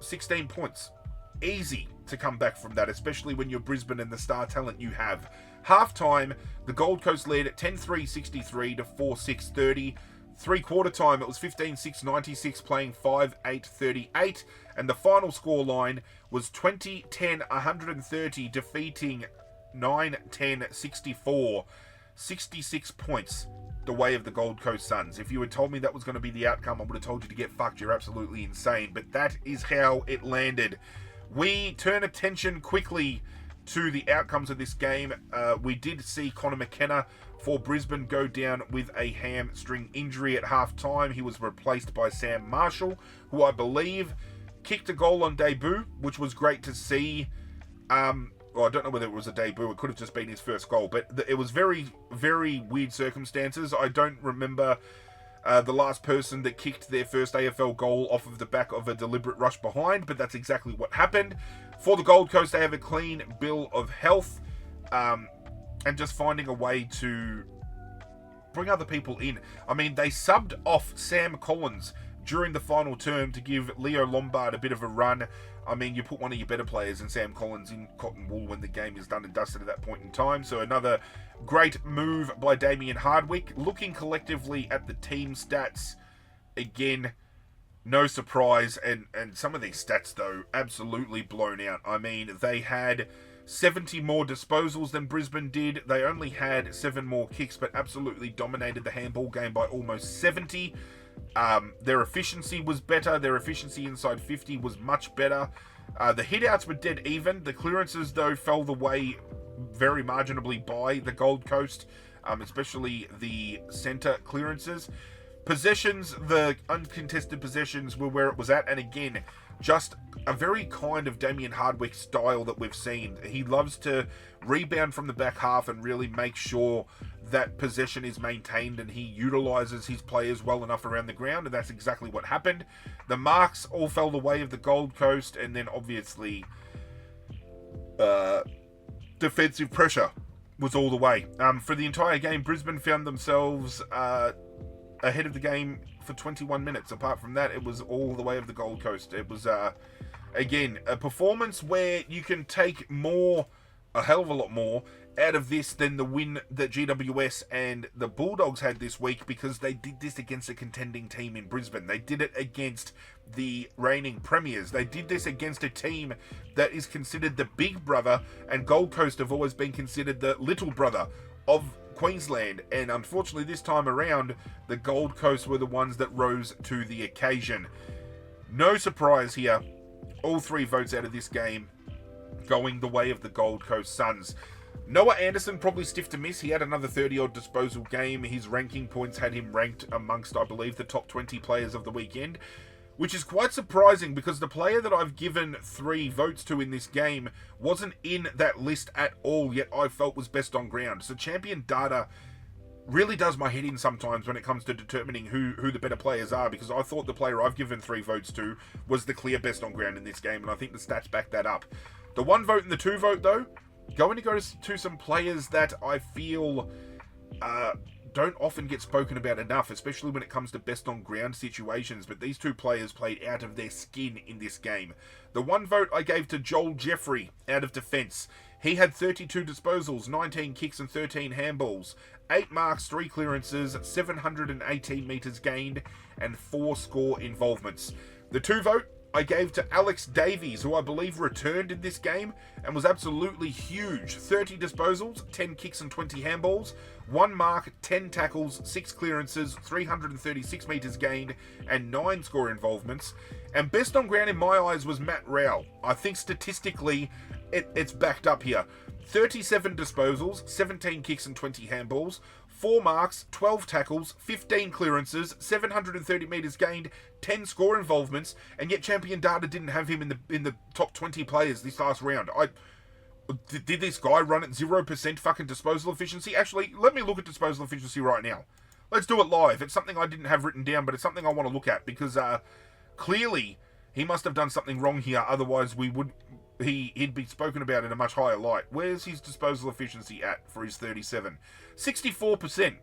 16 points. Easy to come back from that, especially when you're Brisbane and the star talent you have. Half-time, the Gold Coast led at 10-3-63 to 4-6-30. Three-quarter time, it was 15-6-96, playing 5-8-38. And the final scoreline was 20-10-130, defeating 9-10-64. 66 points the way of the Gold Coast Suns. If you had told me that was going to be the outcome, I would have told you to get fucked. You're absolutely insane. But that is how it landed. We turn attention quickly to the outcomes of this game. We did see Connor McKenna for Brisbane go down with a hamstring injury at half-time. He was replaced by Sam Marshall, who I believe kicked a goal on debut, which was great to see. Well, I don't know whether it was a debut. It could have just been his first goal, but it was very, very weird circumstances. I don't remember the last person that kicked their first AFL goal off of the back of a deliberate rush behind, but that's exactly what happened. For the Gold Coast, they have a clean bill of health, and just finding a way to bring other people in. I mean, they subbed off Sam Collins during the final term to give Leo Lombard a bit of a run. I mean, you put one of your better players in Sam Collins in cotton wool when the game is done and dusted at that point in time. So another great move by Damien Hardwick. Looking collectively at the team stats, again, no surprise. And some of these stats, though, absolutely blown out. I mean, they had 70 more disposals than Brisbane did. They only had 7 more kicks, but absolutely dominated the handball game by almost 70. Their efficiency was better. Their efficiency inside 50 was much better. The hit-outs were dead even. The clearances, though, fell the way very marginally by the Gold Coast, especially the centre clearances. Possessions, the uncontested possessions were where it was at, and again, just a very kind of Damien Hardwick style that we've seen. He loves to rebound from the back half and really make sure that possession is maintained, and he utilises his players well enough around the ground, and that's exactly what happened. The marks all fell the way of the Gold Coast, and then obviously defensive pressure was all the way. For the entire game, Brisbane found themselves ahead of the game for 21 minutes. Apart from that, it was all the way of the Gold Coast. It was, again, a performance where you can take more, a hell of a lot more, out of this than the win that GWS and the Bulldogs had this week, because they did this against a contending team in Brisbane. They did it against the reigning premiers. They did this against a team that is considered the big brother, and Gold Coast have always been considered the little brother of Queensland, and unfortunately this time around the Gold Coast were the ones that rose to the occasion. No surprise here, all 3 votes out of this game going the way of the Gold Coast Suns. Noah Anderson probably stiff to miss. He had another 30-odd disposal game. His ranking points had him ranked amongst, I believe, the top 20 players of the weekend, which is quite surprising because the player that I've given 3 votes to in this game wasn't in that list at all, yet I felt was best on ground. So champion data really does my head in sometimes when it comes to determining who the better players are, because I thought the player I've given 3 votes to was the clear best on ground in this game, and I think the stats back that up. The 1 vote and the 2 vote, though, going to go to some players that I feel don't often get spoken about enough, especially when it comes to best on ground situations, but these 2 players played out of their skin in this game. The 1 vote I gave to Joel Jeffrey out of defence. He had 32 disposals, 19 kicks and 13 handballs. 8 marks, 3 clearances, 718 metres gained, and 4 score involvements. The 2 vote I gave to Alex Davies, who I believe returned in this game and was absolutely huge. 30 disposals, 10 kicks and 20 handballs, 1 mark, 10 tackles, 6 clearances, 336 metres gained, and 9 score involvements. And best on ground in my eyes was Matt Rowell. I think statistically it's backed up here. 37 disposals, 17 kicks and 20 handballs, 4 marks, 12 tackles, 15 clearances, 730 metres gained, 10 score involvements, and yet Champion Data didn't have him in the top 20 players this last round. Did this guy run at 0% fucking disposal efficiency? Actually, let me look at disposal efficiency right now. Let's do it live. It's something I didn't have written down, but it's something I want to look at, because clearly he must have done something wrong here, otherwise he'd be spoken about in a much higher light. Where's his disposal efficiency at for his 37? 64%,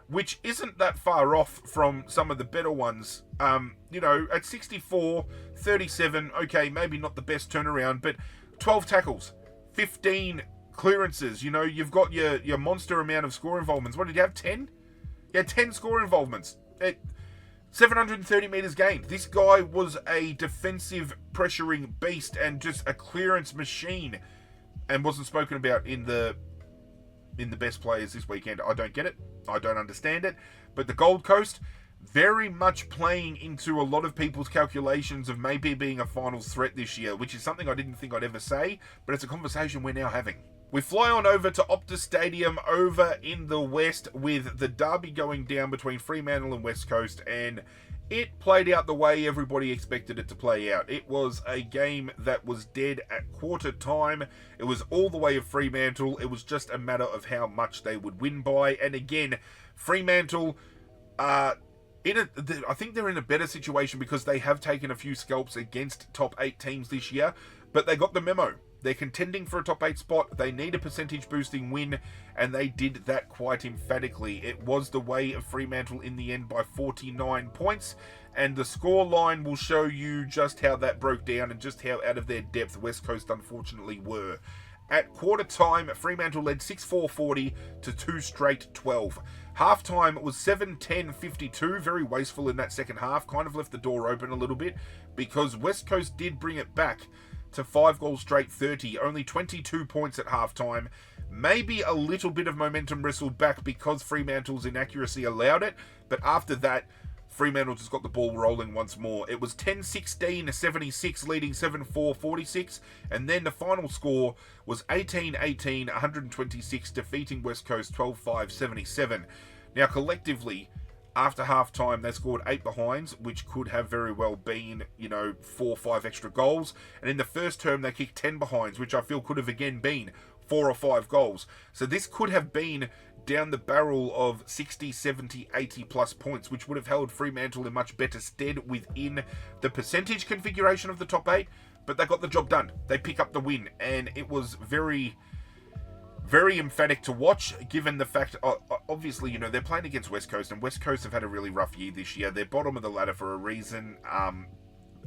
which isn't that far off from some of the better ones. At 64, 37, okay, maybe not the best turnaround, but 12 tackles, 15 clearances. You've got your monster amount of score involvements. What did you have, 10? Yeah, 10 score involvements. 730 metres gained. This guy was a defensive pressuring beast and just a clearance machine, and wasn't spoken about in the best players this weekend. I don't get it. I don't understand it. But the Gold Coast, very much playing into a lot of people's calculations of maybe being a finals threat this year, which is something I didn't think I'd ever say, but it's a conversation we're now having. We fly on over to Optus Stadium over in the West, with the derby going down between Fremantle and West Coast, and it played out the way everybody expected it to play out. It was a game that was dead at quarter time. It was all the way of Fremantle. It was just a matter of how much they would win by. And again, Fremantle, I think they're in a better situation because they have taken a few scalps against top 8 teams this year, but they got the memo. They're contending for a top 8 spot. They need a percentage boosting win, and they did that quite emphatically. It was the way of Fremantle in the end by 49 points, and the score line will show you just how that broke down and just how out of their depth West Coast unfortunately were. At quarter time, Fremantle led 6-4-40 to 2 straight 12. Half time was 7-10-52, very wasteful in that second half, kind of left the door open a little bit, because West Coast did bring it back to 5 goals straight 30, only 22 points at halftime. Maybe a little bit of momentum wrestled back because Fremantle's inaccuracy allowed it, but after that, Fremantle just got the ball rolling once more. It was 10-16-76, leading 7-4-46, and then the final score was 18-18, 126, defeating West Coast 12-5-77. Now, collectively, after half-time, they scored 8 behinds, which could have very well been, 4 or 5 extra goals. And in the first term, they kicked 10 behinds, which I feel could have again been 4 or 5 goals. So this could have been down the barrel of 60, 70, 80 plus points, which would have held Fremantle in much better stead within the percentage configuration of the top 8. But they got the job done. They pick up the win, and it was very, very emphatic to watch, given the fact, obviously, they're playing against West Coast, and West Coast have had a really rough year this year. They're bottom of the ladder for a reason,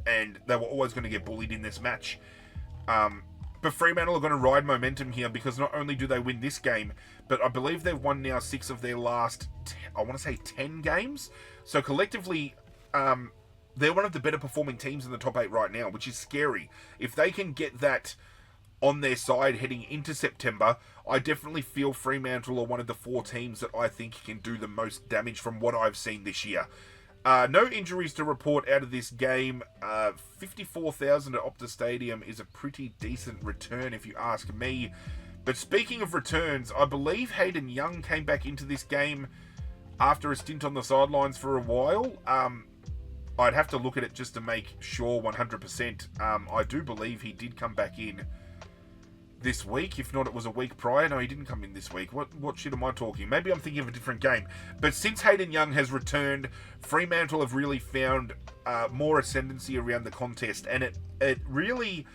and they were always going to get bullied in this match. But Fremantle are going to ride momentum here, because not only do they win this game, but I believe they've won now 6 of their last, 10 games. So collectively, they're one of the better performing teams in the top 8 right now, which is scary. If they can get that on their side heading into September, I definitely feel Fremantle are one of the 4 teams that I think can do the most damage from what I've seen this year. No injuries to report out of this game. 54,000 at Optus Stadium is a pretty decent return if you ask me. But speaking of returns, I believe Hayden Young came back into this game after a stint on the sidelines for a while. I'd have to look at it just to make sure 100%. I do believe he did come back in this week. If not, it was a week prior. No, he didn't come in this week. What shit am I talking? Maybe I'm thinking of a different game. But since Hayden Young has returned, Fremantle have really found more ascendancy around the contest, and it really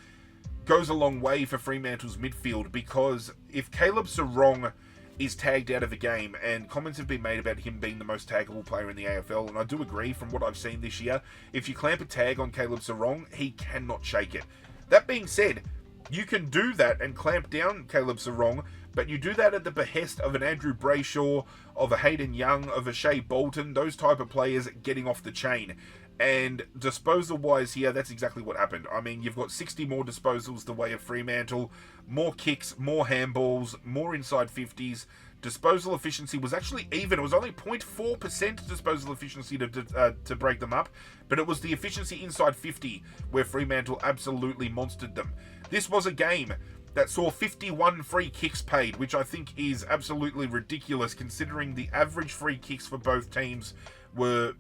goes a long way for Fremantle's midfield, because if Caleb Sarong is tagged out of a game, and comments have been made about him being the most taggable player in the AFL, and I do agree from what I've seen this year, if you clamp a tag on Caleb Sarong, he cannot shake it. That being said, you can do that and clamp down Caleb Sarong, but you do that at the behest of an Andrew Brayshaw, of a Hayden Young, of a Shea Bolton, those type of players getting off the chain. And disposal-wise here, that's exactly what happened. I mean, you've got 60 more disposals the way of Fremantle, more kicks, more handballs, more inside 50s. Disposal efficiency was actually even. It was only 0.4% disposal efficiency to break them up, but it was the efficiency inside 50 where Fremantle absolutely monstered them. This was a game that saw 51 free kicks paid, which I think is absolutely ridiculous considering the average free kicks for both teams were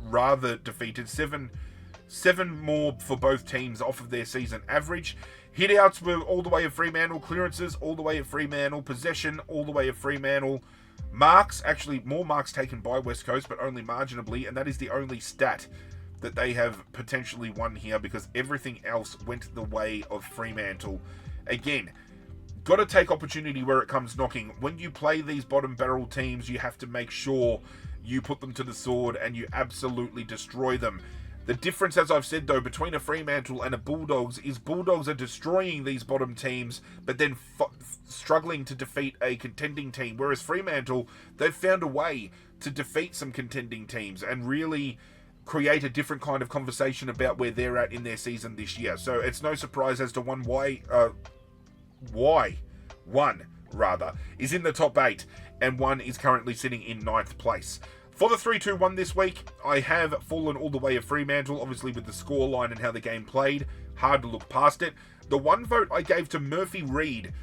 rather defeated. Seven more for both teams off of their season average. Hit-outs were all the way of Fremantle. Clearances, all the way of Fremantle. Possession, all the way of Fremantle. Marks, actually more marks taken by West Coast, but only marginally, and that is the only stat that they have potentially won here because everything else went the way of Fremantle. Again, got to take opportunity where it comes knocking. When you play these bottom barrel teams, you have to make sure you put them to the sword and you absolutely destroy them. The difference, as I've said though, between a Fremantle and a Bulldogs is Bulldogs are destroying these bottom teams, but then struggling to defeat a contending team. Whereas Fremantle, they've found a way to defeat some contending teams and really create a different kind of conversation about where they're at in their season this year. So it's no surprise as to one is in the top 8 and one is currently sitting in 9th place. For the 3-2-1 this week, I have fallen all the way of Fremantle, obviously with the scoreline and how the game played. Hard to look past it. The one vote I gave to Murphy Reid.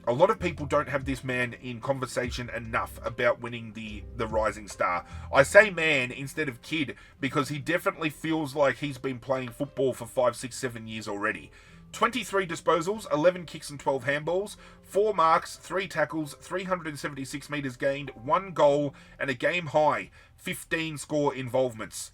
A lot of people don't have this man in conversation enough about winning the Rising Star. I say man instead of kid because he definitely feels like he's been playing football for 5, 6, 7 years already. 23 disposals, 11 kicks and 12 handballs, 4 marks, 3 tackles, 376 metres gained, 1 goal, and a game high 15 score involvements.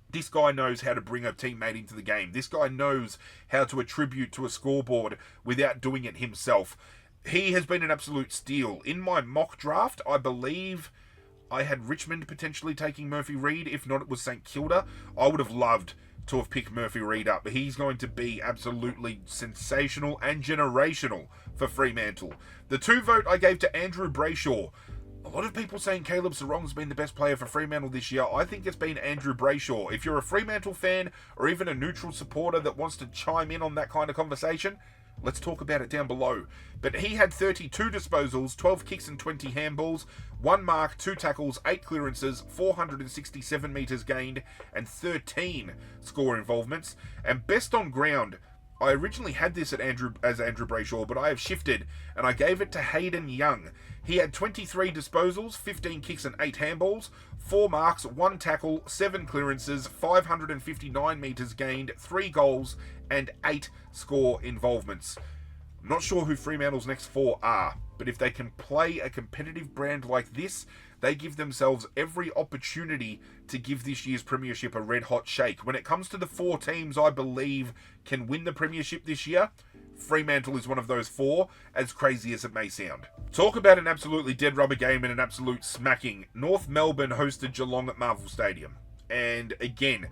This guy knows how to bring a teammate into the game. This guy knows how to attribute to a scoreboard without doing it himself. He has been an absolute steal. In my mock draft, I believe I had Richmond potentially taking Murphy Reid. If not, it was St Kilda. I would have loved to have picked Murphy Reid up. He's going to be absolutely sensational and generational for Fremantle. The 2 vote I gave to Andrew Brayshaw. A lot of people saying Caleb Sarong's been the best player for Fremantle this year. I think it's been Andrew Brayshaw. If you're a Fremantle fan or even a neutral supporter that wants to chime in on that kind of conversation, let's talk about it down below. But he had 32 disposals, 12 kicks and 20 handballs, 1 mark, 2 tackles, 8 clearances, 467 metres gained, and 13 score involvements. And best on ground, I originally had this as Andrew Brayshaw, but I have shifted, and I gave it to Hayden Young. He had 23 disposals, 15 kicks and 8 handballs, 4 marks, 1 tackle, 7 clearances, 559 metres gained, 3 goals, and 8 score involvements. I'm not sure who Fremantle's next 4 are, but if they can play a competitive brand like this, they give themselves every opportunity to give this year's premiership a red-hot shake. When it comes to the 4 teams I believe can win the premiership this year, Fremantle is one of those 4, as crazy as it may sound. Talk about an absolutely dead rubber game and an absolute smacking. North Melbourne hosted Geelong at Marvel Stadium. And again,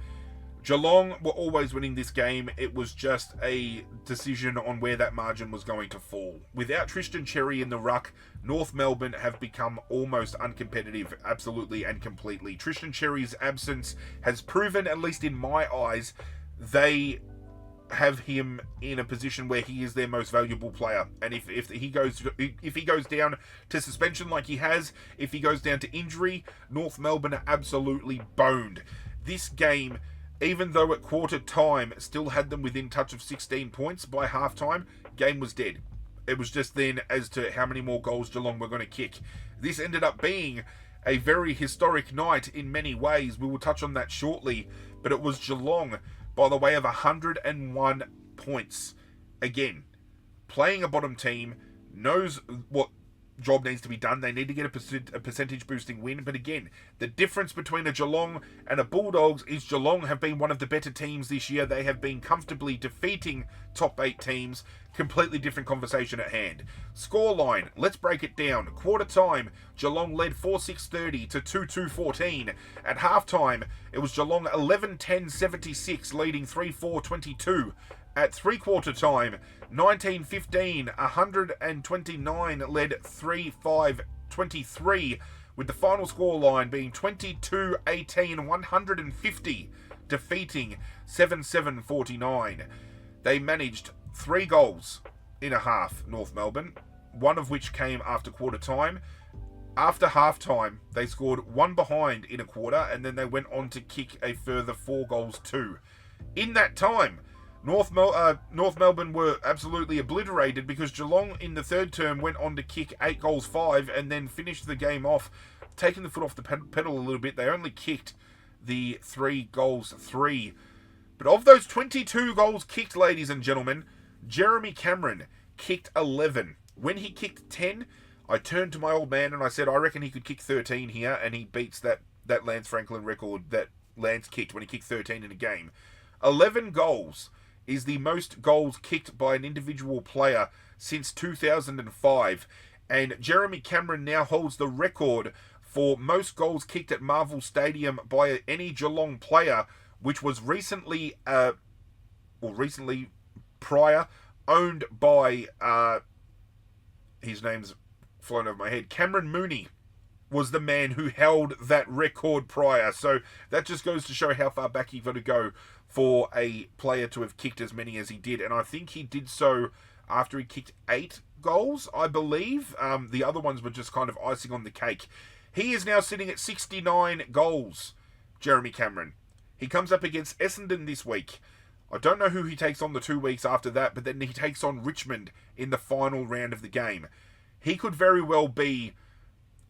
Geelong were always winning this game. It was just a decision on where that margin was going to fall. Without Tristan Cherry in the ruck, North Melbourne have become almost uncompetitive, absolutely and completely. Tristan Cherry's absence has proven, at least in my eyes, they have him in a position where he is their most valuable player. And if he goes down to suspension like he has, if he goes down to injury, North Melbourne are absolutely boned. This game, even though at quarter time still had them within touch of 16 points by halftime, game was dead. It was just then as to how many more goals Geelong were going to kick. This ended up being a very historic night in many ways. We will touch on that shortly, but it was Geelong by the way of 101 points. Again, playing a bottom team, knows what job needs to be done. They need to get a percentage boosting win. But again, the difference between a Geelong and a Bulldogs is Geelong have been one of the better teams this year. They have been comfortably defeating top 8 teams. Completely different conversation at hand. Scoreline, let's break it down. Quarter time, Geelong led 4-6-30 to 2-2-14. At halftime, it was Geelong 11-10-76 leading 3-4-22. At three-quarter time, 19-15, 129 led 3-5-23, with the final scoreline being 22-18, 150, defeating 7-7-49. They managed 3 goals in a half, North Melbourne, one of which came after quarter time. After half-time, they scored 1 behind in a quarter, and then they went on to kick a further 4 goals too. In that time, North Melbourne were absolutely obliterated because Geelong in the third term went on to kick 8 goals 5 and then finished the game off, taking the foot off the pedal a little bit. They only kicked the 3 goals 3. But of those 22 goals kicked, ladies and gentlemen, Jeremy Cameron kicked 11. When he kicked 10, I turned to my old man and I said, I reckon he could kick 13 here, and he beats that Lance Franklin record that Lance kicked when he kicked 13 in a game. 11 goals is the most goals kicked by an individual player since 2005. And Jeremy Cameron now holds the record for most goals kicked at Marvel Stadium by any Geelong player, which was recently prior, owned by, his name's flown over my head, Cameron Mooney was the man who held that record prior. So that just goes to show how far back you've got to go for a player to have kicked as many as he did. And I think he did so after he kicked 8 goals, I believe. The other ones were just kind of icing on the cake. He is now sitting at 69 goals, Jeremy Cameron. He comes up against Essendon this week. I don't know who he takes on the 2 weeks after that, but then he takes on Richmond in the final round of the game. He could very well be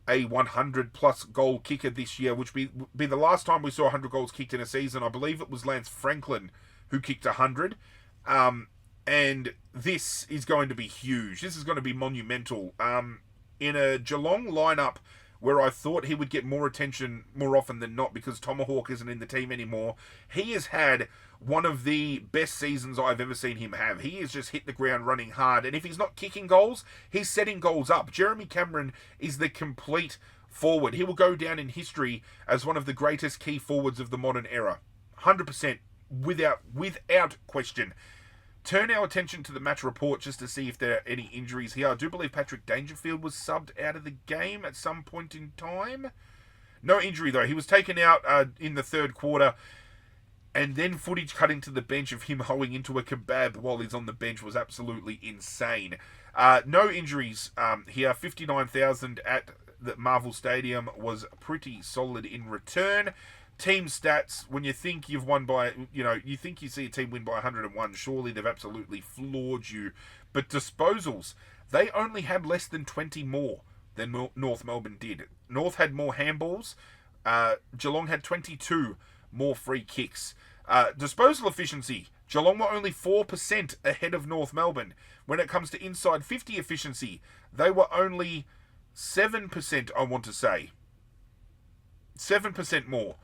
a 100-plus goal kicker this year, which be the last time we saw 100 goals kicked in a season. I believe it was Lance Franklin who kicked 100. And this is going to be huge. This is going to be monumental. In a Geelong lineup where I thought he would get more attention more often than not because Tomahawk isn't in the team anymore, he has had one of the best seasons I've ever seen him have. He has just hit the ground running hard. And if he's not kicking goals, he's setting goals up. Jeremy Cameron is the complete forward. He will go down in history as one of the greatest key forwards of the modern era. 100%, without question. Turn our attention to the match report just to see if there are any injuries here. I do believe Patrick Dangerfield was subbed out of the game at some point in time. No injury, though. He was taken out in the third quarter. And then footage cutting to the bench of him hoeing into a kebab while he's on the bench was absolutely insane. No injuries here. 59,000 at the Marvel Stadium was pretty solid in return. Team stats, when you think you've won by, you think you see a team win by 101, surely they've absolutely floored you. But disposals, they only had less than 20 more than North Melbourne did. North had more handballs. Geelong had 22 more free kicks. Disposal efficiency, Geelong were only 4% ahead of North Melbourne. When it comes to inside 50 efficiency, they were only 7%, I want to say. 7% more.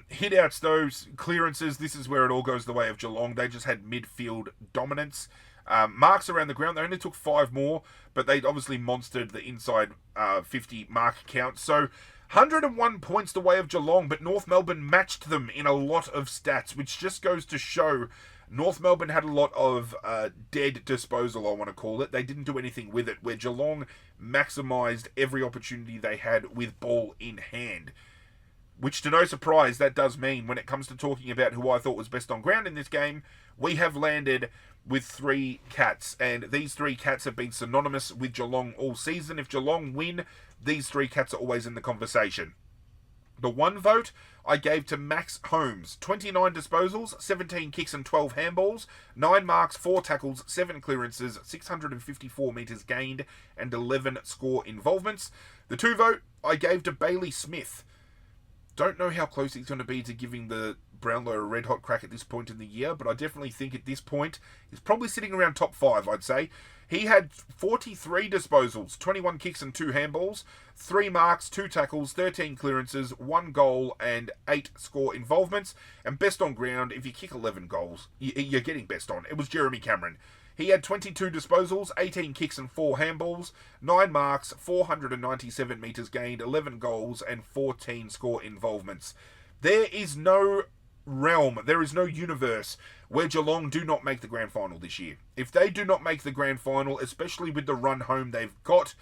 Hit-outs, those clearances, this is where it all goes the way of Geelong. They just had midfield dominance. Marks around the ground, they only took 5 more, but they obviously monstered the inside 50 mark count. So 101 points the way of Geelong, but North Melbourne matched them in a lot of stats, which just goes to show North Melbourne had a lot of dead disposal, I want to call it. They didn't do anything with it, where Geelong maximised every opportunity they had with ball in hand. Which, to no surprise, that does mean when it comes to talking about who I thought was best on ground in this game, we have landed with 3 cats. And these 3 cats have been synonymous with Geelong all season. If Geelong win, these 3 cats are always in the conversation. The 1 vote I gave to Max Holmes. 29 disposals, 17 kicks and 12 handballs, 9 marks, 4 tackles, 7 clearances, 654 metres gained, and 11 score involvements. The 2 vote I gave to Bailey Smith. Don't know how close he's going to be to giving the Brownlow a red-hot crack at this point in the year, but I definitely think at this point he's probably sitting around top 5, I'd say. He had 43 disposals, 21 kicks and 2 handballs, 3 marks, 2 tackles, 13 clearances, 1 goal, and 8 score involvements. And best on ground, if you kick 11 goals, you're getting best on. It was Jeremy Cameron. He had 22 disposals, 18 kicks and 4 handballs, 9 marks, 497 metres gained, 11 goals, and 14 score involvements. There is no realm, there is no universe where Geelong do not make the grand final this year. If they do not make the grand final, especially with the run home they've got,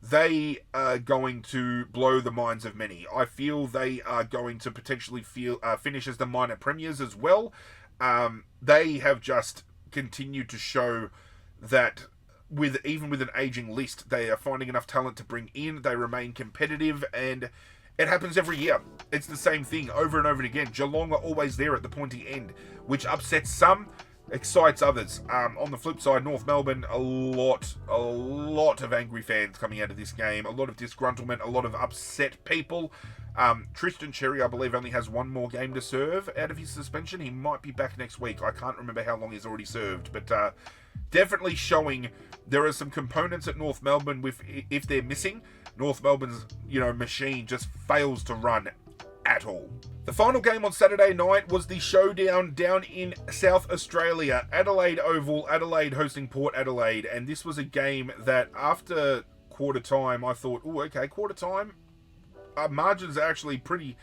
they are going to blow the minds of many. I feel they are going to potentially finish as the minor premiers as well. They have just continued to show that even with an aging list, they are finding enough talent to bring in. They remain competitive, and it happens every year. It's the same thing over and over again. Geelong are always there at the pointy end, which upsets some, excites others. On the flip side, North Melbourne, a lot of angry fans coming out of this game, a lot of disgruntlement, a lot of upset people. Tristan Cherry, I believe, only has one more game to serve out of his suspension. He might be back next week. I can't remember how long he's already served, but definitely showing there are some components at North Melbourne if they're missing. North Melbourne's, machine just fails to run at all. The final game on Saturday night was the showdown down in South Australia, Adelaide Oval, Adelaide hosting Port Adelaide, and this was a game that after quarter time, I thought, quarter time, margins are actually pretty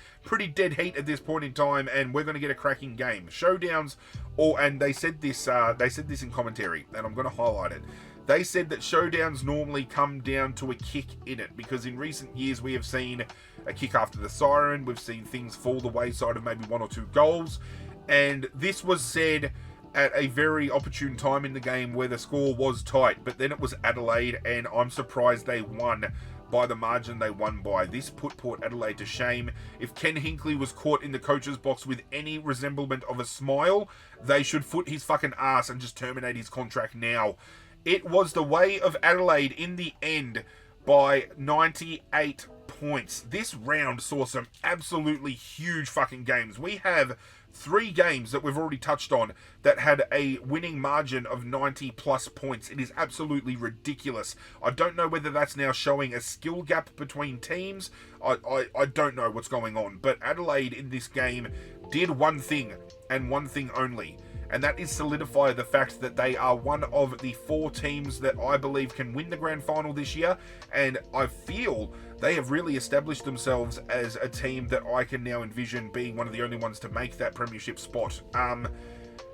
dead heat at this point in time, and we're going to get a cracking game. Showdowns, and they said this in commentary, and I'm going to highlight it. They said that showdowns normally come down to a kick in it, because in recent years we have seen a kick after the siren, we've seen things fall the wayside of maybe 1 or 2 goals, and this was said at a very opportune time in the game where the score was tight, but then it was Adelaide, and I'm surprised they won by the margin they won by. This put Port Adelaide to shame. If Ken Hinkley was caught in the coach's box with any resemblement of a smile, they should foot his fucking ass and just terminate his contract now. It was the way of Adelaide in the end by 98 points. This round saw some absolutely huge fucking games. We have 3 games that we've already touched on that had a winning margin of 90 plus points. It is absolutely ridiculous. I don't know whether that's now showing a skill gap between teams. I don't know what's going on. But Adelaide in this game did one thing and one thing only, and that is solidify the fact that they are one of the 4 teams that I believe can win the grand final this year, and I feel they have really established themselves as a team that I can now envision being one of the only ones to make that premiership spot.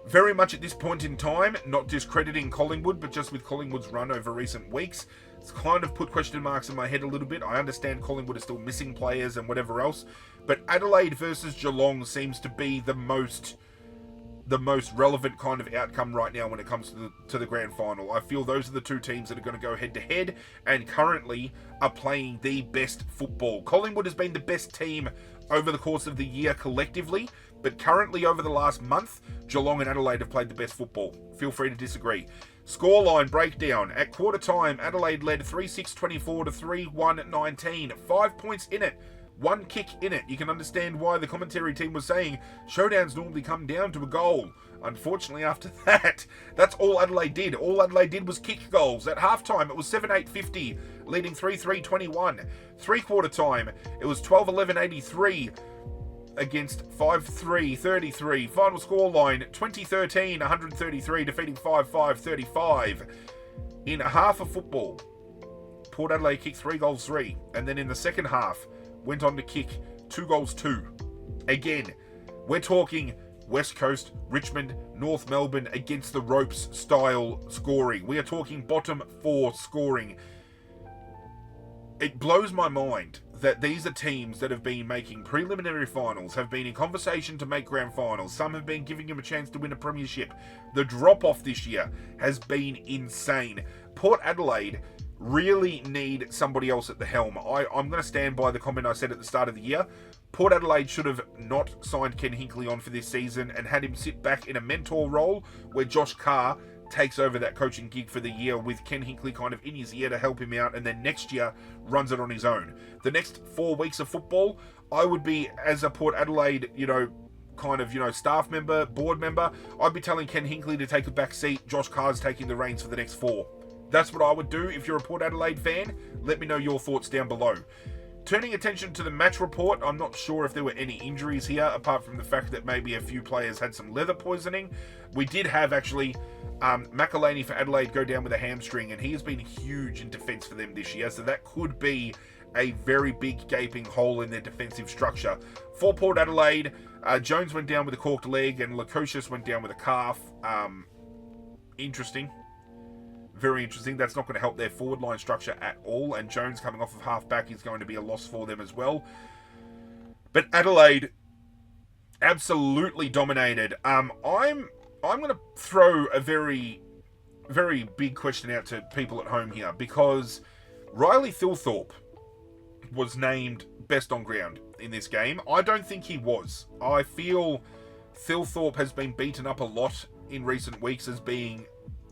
Very much at this point in time, not discrediting Collingwood, but just with Collingwood's run over recent weeks, it's kind of put question marks in my head a little bit. I understand Collingwood is still missing players and whatever else, but Adelaide versus Geelong seems to be the most relevant kind of outcome right now when it comes to the grand final. I feel those are the 2 teams that are going to go head to head and currently are playing the best football. Collingwood has been the best team over the course of the year collectively, but currently over the last month, Geelong and Adelaide have played the best football. Feel free to disagree. Scoreline breakdown. At quarter time, Adelaide led 3-6-24 to 3-1-19. 5 points in it. 1 kick in it. You can understand why the commentary team was saying showdowns normally come down to a goal. Unfortunately, after that, that's all Adelaide did. All Adelaide did was kick goals. At halftime, it was 7-8-50, leading 3-3-21. 3-quarter time, it was 12-11-83 against 5-3-33. Final scoreline, 2013, 133, defeating 5-5-35. In half of football, Port Adelaide kicked 3 goals 3, and then in the second half, went on to kick 2 goals 2. Again, we're talking West Coast, Richmond, North Melbourne against the ropes style scoring. We are talking bottom 4 scoring. It blows my mind that these are teams that have been making preliminary finals, have been in conversation to make grand finals. Some have been giving them a chance to win a premiership. The drop-off this year has been insane. Port Adelaide really need somebody else at the helm. I'm going to stand by the comment I said at the start of the year. Port Adelaide should have not signed Ken Hinkley on for this season and had him sit back in a mentor role where Josh Carr takes over that coaching gig for the year with Ken Hinkley kind of in his ear to help him out, and then next year runs it on his own. The next 4 weeks of football, I would be, as a Port Adelaide, staff member, board member, I'd be telling Ken Hinkley to take a back seat. Josh Carr's taking the reins for the next 4. That's what I would do. If you're a Port Adelaide fan, let me know your thoughts down below. Turning attention to the match report, I'm not sure if there were any injuries here, apart from the fact that maybe a few players had some leather poisoning. We did have, actually, McElhaney for Adelaide go down with a hamstring, and he has been huge in defence for them this year, so that could be a very big gaping hole in their defensive structure. For Port Adelaide, Jones went down with a corked leg, and Lukosius went down with a calf. Interesting. Very interesting. That's not going to help their forward line structure at all, and Jones coming off of half-back is going to be a loss for them as well. But Adelaide absolutely dominated. I'm going to throw a very, very big question out to people at home here, because Riley Thilthorpe was named best on ground in this game. I don't think he was. I feel Thilthorpe has been beaten up a lot in recent weeks as being,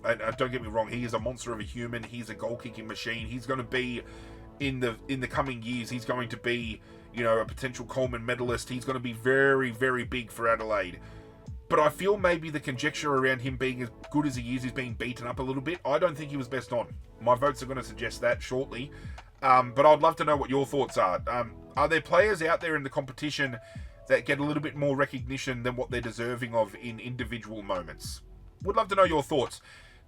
and don't get me wrong, he is a monster of a human. He's a goal-kicking machine. He's going to be, in the coming years, he's going to be, you know, a potential Coleman medalist. He's going to be very, very big for Adelaide. But I feel maybe the conjecture around him being as good as he is being beaten up a little bit. I don't think he was best on. My votes are going to suggest that shortly. But I'd love to know what your thoughts are. Are there players out there in the competition that get a little bit more recognition than what they're deserving of in individual moments? Would love to know your thoughts.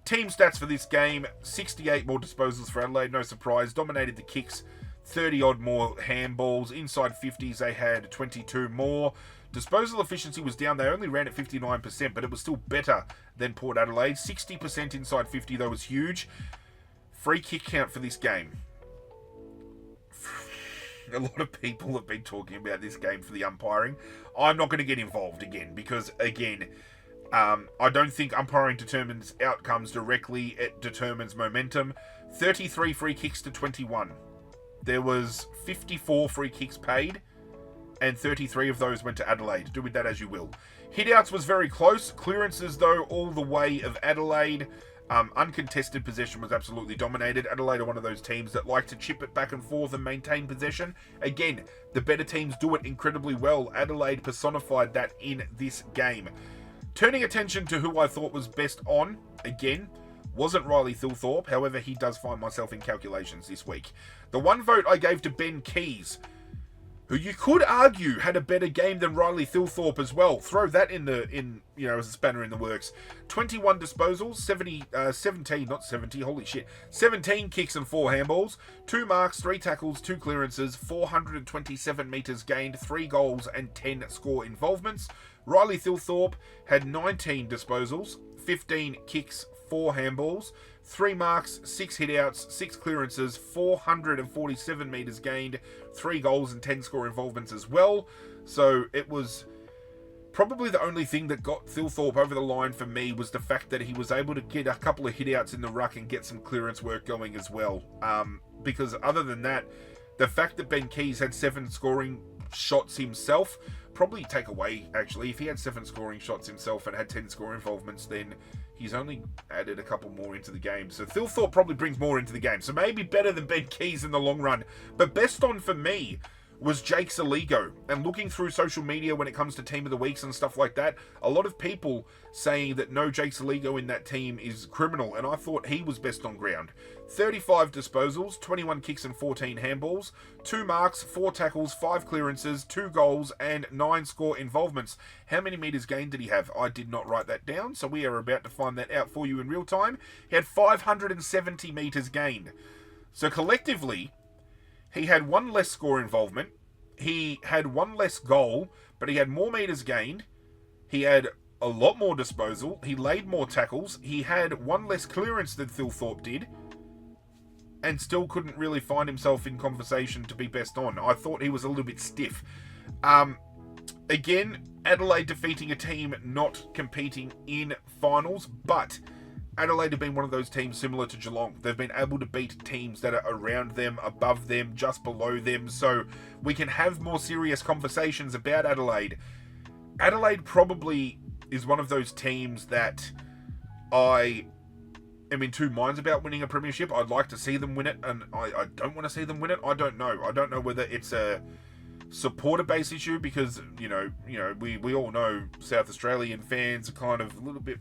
Team stats for this game: 68 more disposals for Adelaide, no surprise. Dominated the kicks, 30-odd more handballs. Inside 50s, they had 22 more. Disposal efficiency was down. They only ran at 59%, but it was still better than Port Adelaide. 60% inside 50, though, was huge. Free kick count for this game. A lot of people have been talking about this game for the umpiring. I'm not going to get involved again because, again, I don't think umpiring determines outcomes directly. It determines momentum. 33 free kicks to 21. There was 54 free kicks paid, and 33 of those went to Adelaide. Do with that as you will. Hitouts was very close. Clearances, though, all the way of Adelaide. Uncontested possession was absolutely dominated. Adelaide are one of those teams that like to chip it back and forth and maintain possession. Again, the better teams do it incredibly well. Adelaide personified that in this game. Turning attention to who I thought was best on, again, wasn't Riley Thilthorpe. However, he does find myself in calculations this week. The one vote I gave to Ben Keays, who you could argue had a better game than Riley Thilthorpe as well. Throw that in as a spanner in the works. 21 disposals, 17 kicks and 4 handballs, 2 marks, 3 tackles, 2 clearances, 427 metres gained, 3 goals and 10 score involvements. Riley Thilthorpe had 19 disposals, 15 kicks, 4 handballs, 3 marks, 6 hitouts, 6 clearances, 447 metres gained, 3 goals and 10 score involvements as well. So it was probably the only thing that got Thilthorpe over the line for me was the fact that he was able to get a couple of hitouts in the ruck and get some clearance work going as well. Because other than that, the fact that Ben Keays had 7 scoring shots himself, probably take away, actually. If he had 7 scoring shots himself and had 10 score involvements, then he's only added a couple more into the game. So Thilthorpe probably brings more into the game. So maybe better than Ben Keays in the long run. But best on for me was Jake Saligo. And looking through social media when it comes to Team of the Weeks and stuff like that, a lot of people saying that no, Jake Saligo in that team is criminal. And I thought he was best on ground. 35 disposals, 21 kicks and 14 handballs, 2 marks, 4 tackles, 5 clearances, 2 goals and 9 score involvements. How many metres gained did he have? I did not write that down, so we are about to find that out for you in real time. He had 570 metres gained. So collectively, he had 1 less score involvement, he had 1 less goal, but he had more metres gained, he had a lot more disposal, he laid more tackles, he had 1 less clearance than Thilthorpe did, and still couldn't really find himself in conversation to be best on. I thought he was a little bit stiff. Again, Adelaide defeating a team not competing in finals, but Adelaide have been one of those teams similar to Geelong. They've been able to beat teams that are around them, above them, just below them, so we can have more serious conversations about Adelaide. Adelaide probably is one of those teams that I am in 2 minds about winning a premiership. I'd like to see them win it, and I don't want to see them win it. I don't know. I don't know whether it's a supporter base issue because we all know South Australian fans are kind of a little bit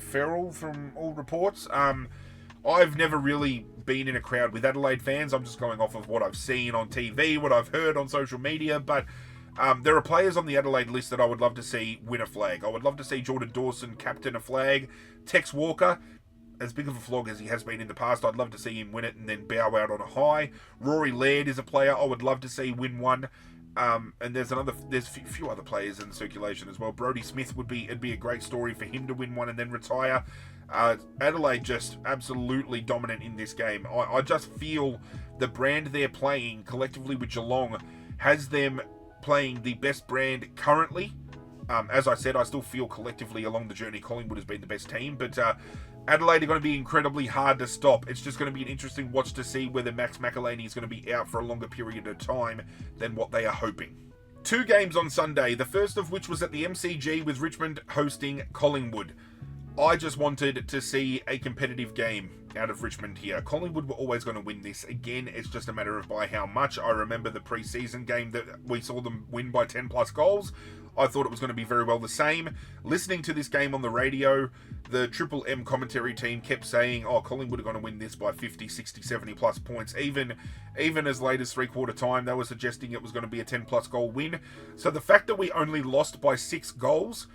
feral from all reports. I've never really been in a crowd with Adelaide fans. I'm just going off of what I've seen on TV, what I've heard on social media, but there are players on the Adelaide list that I would love to see win a flag. I would love to see Jordan Dawson captain a flag. Tex Walker, as big of a flog as he has been in the past, I'd love to see him win it and then bow out on a high. Rory Laird is a player I would love to see win one. And there's a few other players in circulation as well. Brodie Smith it'd be a great story for him to win one and then retire. Adelaide just absolutely dominant in this game. I just feel the brand they're playing collectively with Geelong has them playing the best brand currently. As I said, I still feel collectively along the journey Collingwood has been the best team, but Adelaide are going to be incredibly hard to stop. It's just going to be an interesting watch to see whether Max McElhaney is going to be out for a longer period of time than what they are hoping. 2 games on Sunday, the first of which was at the MCG with Richmond hosting Collingwood. I just wanted to see a competitive game out of Richmond here. Collingwood were always going to win this. Again, it's just a matter of by how much. I remember the pre-season game that we saw them win by 10 plus goals. I thought it was going to be very well the same. Listening to this game on the radio, the Triple M commentary team kept saying, oh, Collingwood are going to win this by 50, 60, 70 plus points. Even as late as three-quarter time, they were suggesting it was going to be a 10 plus goal win. So the fact that we only lost by 6 goals,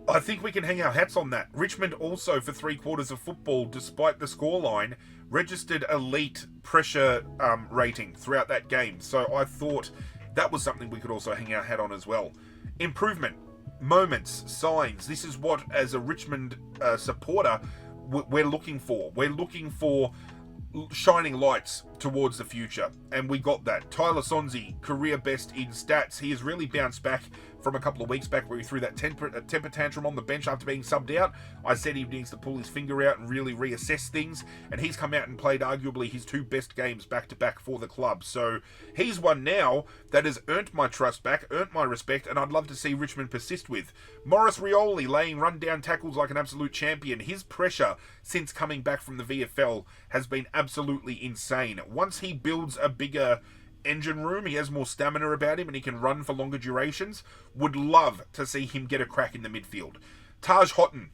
I think we can hang our hats on that. Richmond also, for 3 quarters of football, despite the scoreline, registered elite pressure rating throughout that game. So I thought that was something we could also hang our hat on as well. Improvement, moments, signs. This is what, as a Richmond supporter, we're looking for. We're looking for shining lights towards the future, and we got that. Tyler Sonzi, career best in stats. He has really bounced back from a couple of weeks back where he threw that temper tantrum on the bench after being subbed out. I said he needs to pull his finger out and really reassess things, and he's come out and played arguably his 2 best games back-to-back for the club. So he's one now that has earned my trust back, earned my respect, and I'd love to see Richmond persist with. Maurice Rioli laying run-down tackles like an absolute champion. His pressure since coming back from the VFL has been absolutely insane. Once he builds a bigger engine room, he has more stamina about him and he can run for longer durations. Would love to see him get a crack in the midfield. Taj Houghton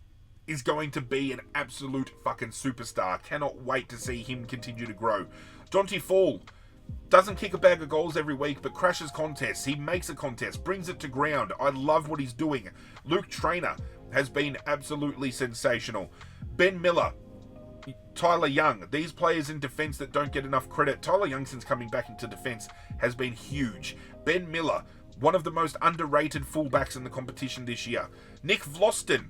is going to be an absolute fucking superstar. Cannot wait to see him continue to grow. Dante Fall doesn't kick a bag of goals every week, but crashes contests. He makes a contest, brings it to ground. I love what he's doing. Luke Traynor has been absolutely sensational. Ben Miller, Tyler Young, these players in defence that don't get enough credit. Tyler Young, since coming back into defence, has been huge. Ben Miller, one of the most underrated fullbacks in the competition this year. Nick Vlaston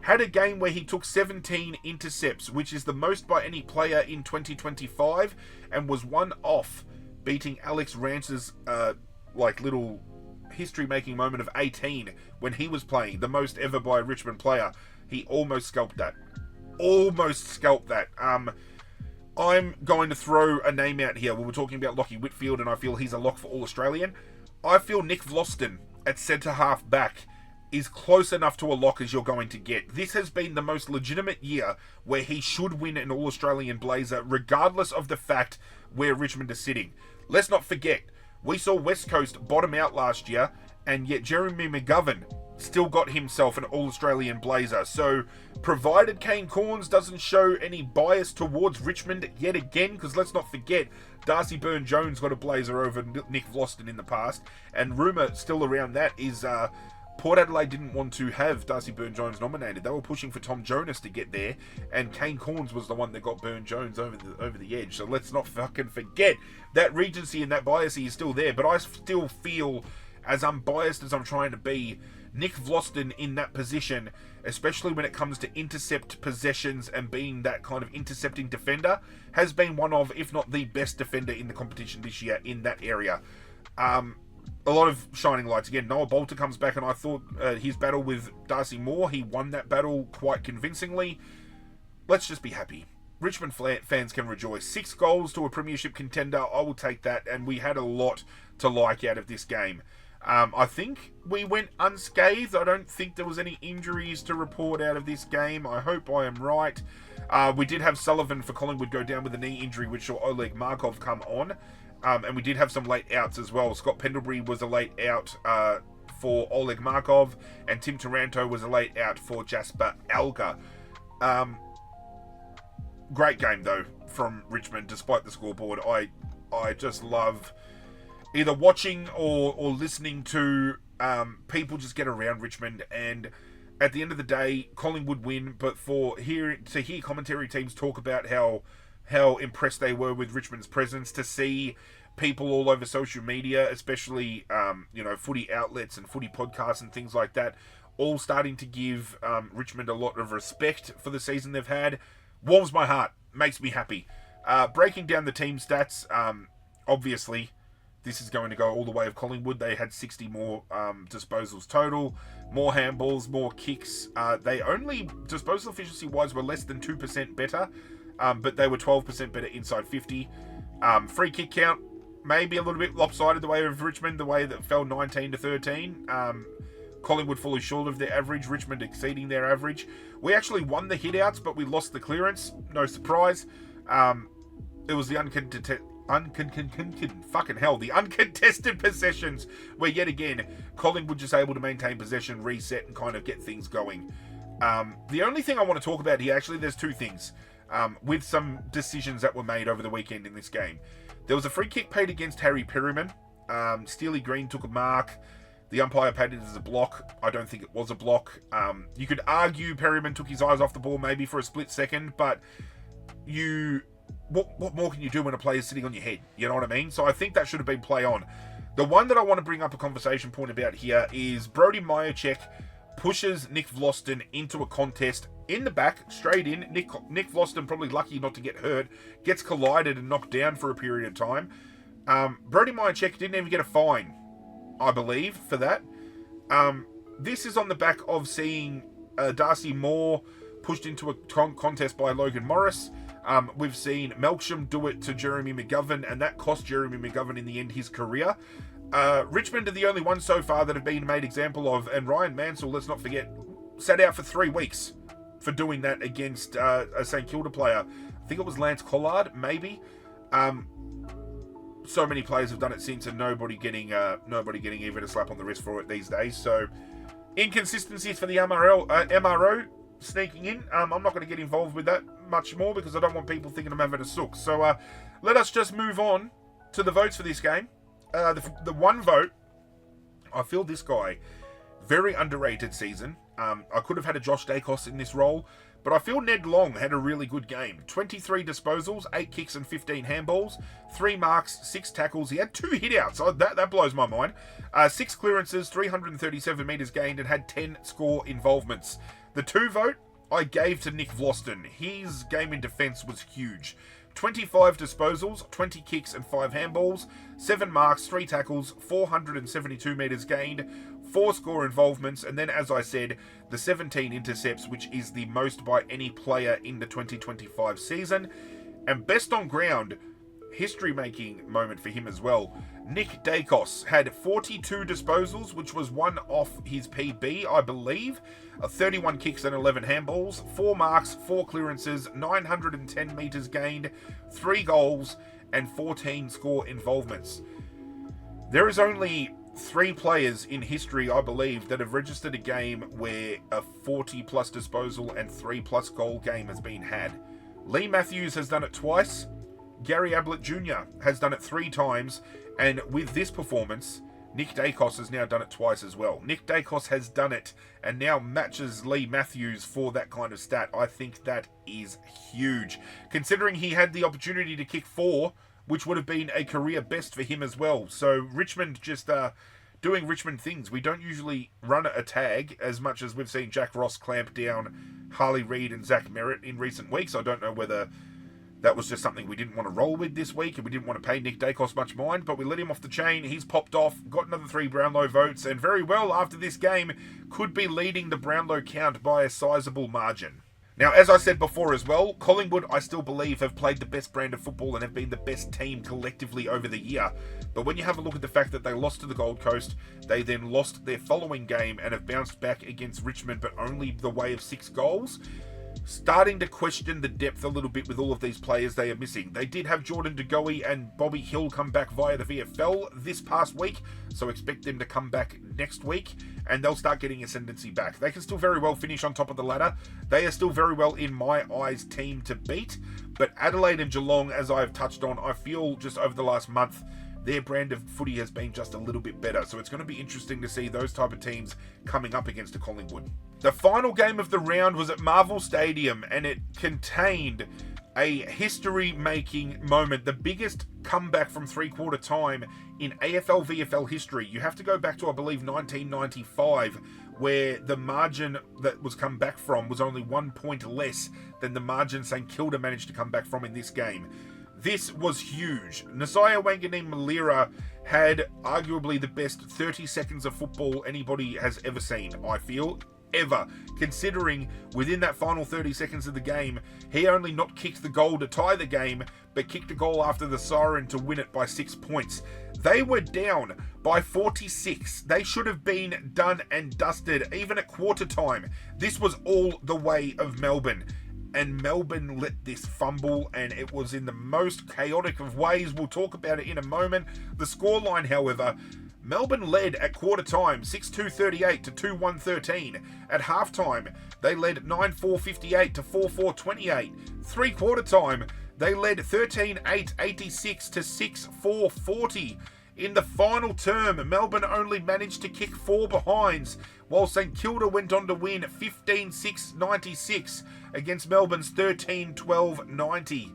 had a game where he took 17 intercepts, which is the most by any player in 2025, and was one off beating Alex Rance's little history-making moment of 18 when he was playing, the most ever by a Richmond player. He almost scalped that. I'm going to throw a name out here. We were talking about Lachie Whitfield, and I feel he's a lock for All-Australian. I feel Nick Vlaston at centre-half back is close enough to a lock as you're going to get. This has been the most legitimate year where he should win an All-Australian blazer, regardless of the fact where Richmond is sitting. Let's not forget, we saw West Coast bottom out last year, and yet Jeremy McGovern still got himself an All-Australian blazer. So, provided Kane Cornes doesn't show any bias towards Richmond yet again, because let's not forget, Darcy Byrne-Jones got a blazer over Nick Vlaston in the past, and rumour still around that is Port Adelaide didn't want to have Darcy Byrne-Jones nominated. They were pushing for Tom Jonas to get there, and Kane Cornes was the one that got Byrne-Jones over the edge. So let's not fucking forget that regency and that bias is still there, but I still feel, as unbiased as I'm trying to be, Nick Vlaston in that position, especially when it comes to intercept possessions and being that kind of intercepting defender, has been one of, if not the best defender in the competition this year in that area. A lot of shining lights. Again, Noah Bolter comes back, and I thought his battle with Darcy Moore, he won that battle quite convincingly. Let's just be happy. Richmond fans can rejoice. 6 goals to a premiership contender, I will take that, and we had a lot to like out of this game. I think we went unscathed. I don't think there was any injuries to report out of this game. I hope I am right. We did have Sullivan for Collingwood go down with a knee injury, which saw Oleg Markov come on. And we did have some late outs as well. Scott Pendlebury was a late out for Oleg Markov, and Tim Taranto was a late out for Jasper Alga. Great game, though, from Richmond, despite the scoreboard. I just love either watching or listening to people just get around Richmond, and at the end of the day, Collingwood win, but to hear commentary teams talk about how impressed they were with Richmond's presence, to see people all over social media, especially, footy outlets and footy podcasts and things like that, all starting to give Richmond a lot of respect for the season they've had. Warms my heart. Makes me happy. Breaking down the team stats, obviously, this is going to go all the way of Collingwood. They had 60 more disposals total, more handballs, more kicks. They only, disposal efficiency-wise, were less than 2% better, but they were 12% better inside 50. Free kick count, maybe a little bit lopsided the way of Richmond, the way that fell 19 to 13. Collingwood fully short of their average, Richmond exceeding their average. We actually won the hit-outs, but we lost the clearance. No surprise. It was the uncontested possessions, where yet again Collingwood just able to maintain possession, reset, and kind of get things going. The only thing I want to talk about here, actually, there's two things with some decisions that were made over the weekend in this game. There was a free kick paid against Harry Perryman. Steely Green took a mark. The umpire paid it as a block. I don't think it was a block. You could argue Perryman took his eyes off the ball maybe for a split second, but what more can you do when a player's sitting on your head? You know what I mean? So I think that should have been play on. The one that I want to bring up a conversation point about here is Brody Myercheck pushes Nick Vlosten into a contest in the back, straight in. Nick Vlosten, probably lucky not to get hurt, gets collided and knocked down for a period of time. Brody Myercheck didn't even get a fine, I believe, for that. This is on the back of seeing Darcy Moore pushed into a contest by Logan Morris. We've seen Melksham do it to Jeremy McGovern, and that cost Jeremy McGovern in the end his career. Richmond are the only ones so far that have been made example of, and Ryan Mansell, let's not forget, sat out for 3 weeks for doing that against a St Kilda player. I think it was Lance Collard, maybe. So many players have done it since, and nobody getting even a slap on the wrist for it these days. So inconsistencies for the MRO sneaking in. I'm not going to get involved with that much more because I don't want people thinking I'm having a sook. So let us just move on to the votes for this game. The one vote, I feel this guy, very underrated season. I could have had a Josh Dacos in this role, but I feel Ned Long had a really good game. 23 disposals, 8 kicks and 15 handballs, 3 marks, 6 tackles. He had 2 hit-outs. That blows my mind. 6 clearances, 337 metres gained, and had 10 score involvements. The 2 vote I gave to Nick Vlosten. His game in defence was huge. 25 disposals, 20 kicks and 5 handballs, 7 marks, 3 tackles, 472 metres gained, 4 score involvements, and then, as I said, the 17 intercepts, which is the most by any player in the 2025 season. And best on ground, history-making moment for him as well. Nick Dacos had 42 disposals, which was one off his PB, I believe. 31 kicks and 11 handballs, 4 marks, 4 clearances, 910 metres gained, 3 goals, and 14 score involvements. There is only 3 players in history, I believe, that have registered a game where a 40-plus disposal and 3-plus goal game has been had. Lee Matthews has done it twice. Gary Ablett Jr. has done it 3 times, and with this performance, Nick Dacos has now done it twice as well. Nick Dacos has done it and now matches Lee Matthews for that kind of stat. I think that is huge, considering he had the opportunity to kick 4, which would have been a career best for him as well. So Richmond just doing Richmond things. We don't usually run a tag as much as we've seen Jack Ross clamp down Harley Reid and Zach Merritt in recent weeks. I don't know whether that was just something we didn't want to roll with this week, and we didn't want to pay Nick Dacos much mind, but we let him off the chain. He's popped off, got another 3 Brownlow votes, and very well after this game could be leading the Brownlow count by a sizable margin. Now, as I said before as well, Collingwood, I still believe, have played the best brand of football and have been the best team collectively over the year. But when you have a look at the fact that they lost to the Gold Coast, they then lost their following game and have bounced back against Richmond, but only the way of 6 goals, starting to question the depth a little bit with all of these players they are missing. They did have Jordan De Goey and Bobby Hill come back via the VFL this past week, so expect them to come back next week, and they'll start getting ascendancy back. They can still very well finish on top of the ladder. They are still very well, in my eyes, team to beat, but Adelaide and Geelong, as I've touched on, I feel just over the last month, their brand of footy has been just a little bit better. So it's going to be interesting to see those type of teams coming up against a Collingwood. The final game of the round was at Marvel Stadium, and it contained A history-making moment, the biggest comeback from three-quarter time in AFL VFL history. You have to go back to, I believe, 1995, where the margin that was come back from was only 1 point less than the margin St Kilda managed to come back from in this game. This was huge. Nasiah Wanganeen-Malira had arguably the best 30 seconds of football anybody has ever seen, I feel. Ever, considering within that final 30 seconds of the game, he only not kicked the goal to tie the game, but kicked a goal after the siren to win it by 6 points. They were down by 46. They should have been done and dusted, even at quarter time. This was all the way of Melbourne. And Melbourne let this fumble, and it was in the most chaotic of ways. We'll talk about it in a moment. The scoreline, however, Melbourne led at quarter time 6-2-38 to 2-1-13. At halftime, they led 9-4-58 to 4-4-28. Three-quarter time, they led 13-8-86 to 6-4-40. In the final term, Melbourne only managed to kick 4 behinds, while St Kilda went on to win 15-6-96 against Melbourne's 13-12-90.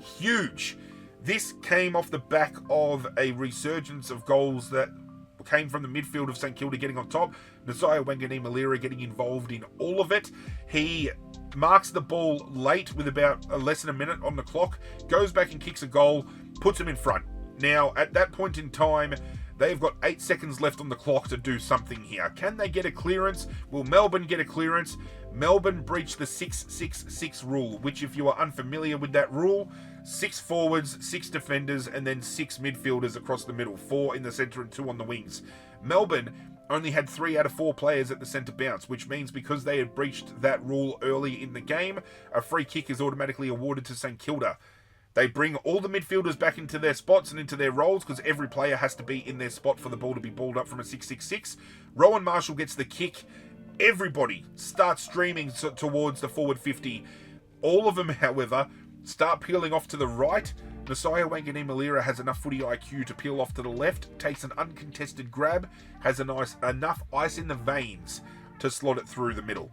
Huge. This came off the back of a resurgence of goals that came from the midfield of St Kilda getting on top. Nasiah Wanganeen-Malira getting involved in all of it. He marks the ball late with about less than a minute on the clock, goes back and kicks a goal, puts him in front. Now, at that point in time, they've got 8 seconds left on the clock to do something here. Can they get a clearance? Will Melbourne get a clearance? Melbourne breached the 6-6-6 rule, which, if you are unfamiliar with that rule, 6 forwards, 6 defenders, and then 6 midfielders across the middle, 4 in the centre and 2 on the wings. Melbourne only had 3 out of 4 players at the centre bounce, which means because they had breached that rule early in the game, a free kick is automatically awarded to St Kilda. They bring all the midfielders back into their spots and into their roles, because every player has to be in their spot for the ball to be balled up from a 6-6-6. Rowan Marshall gets the kick. Everybody starts streaming towards the forward 50. All of them, however, start peeling off to the right. Nasiah Wanganeen-Malira has enough footy IQ to peel off to the left, takes an uncontested grab, has enough ice in the veins to slot it through the middle.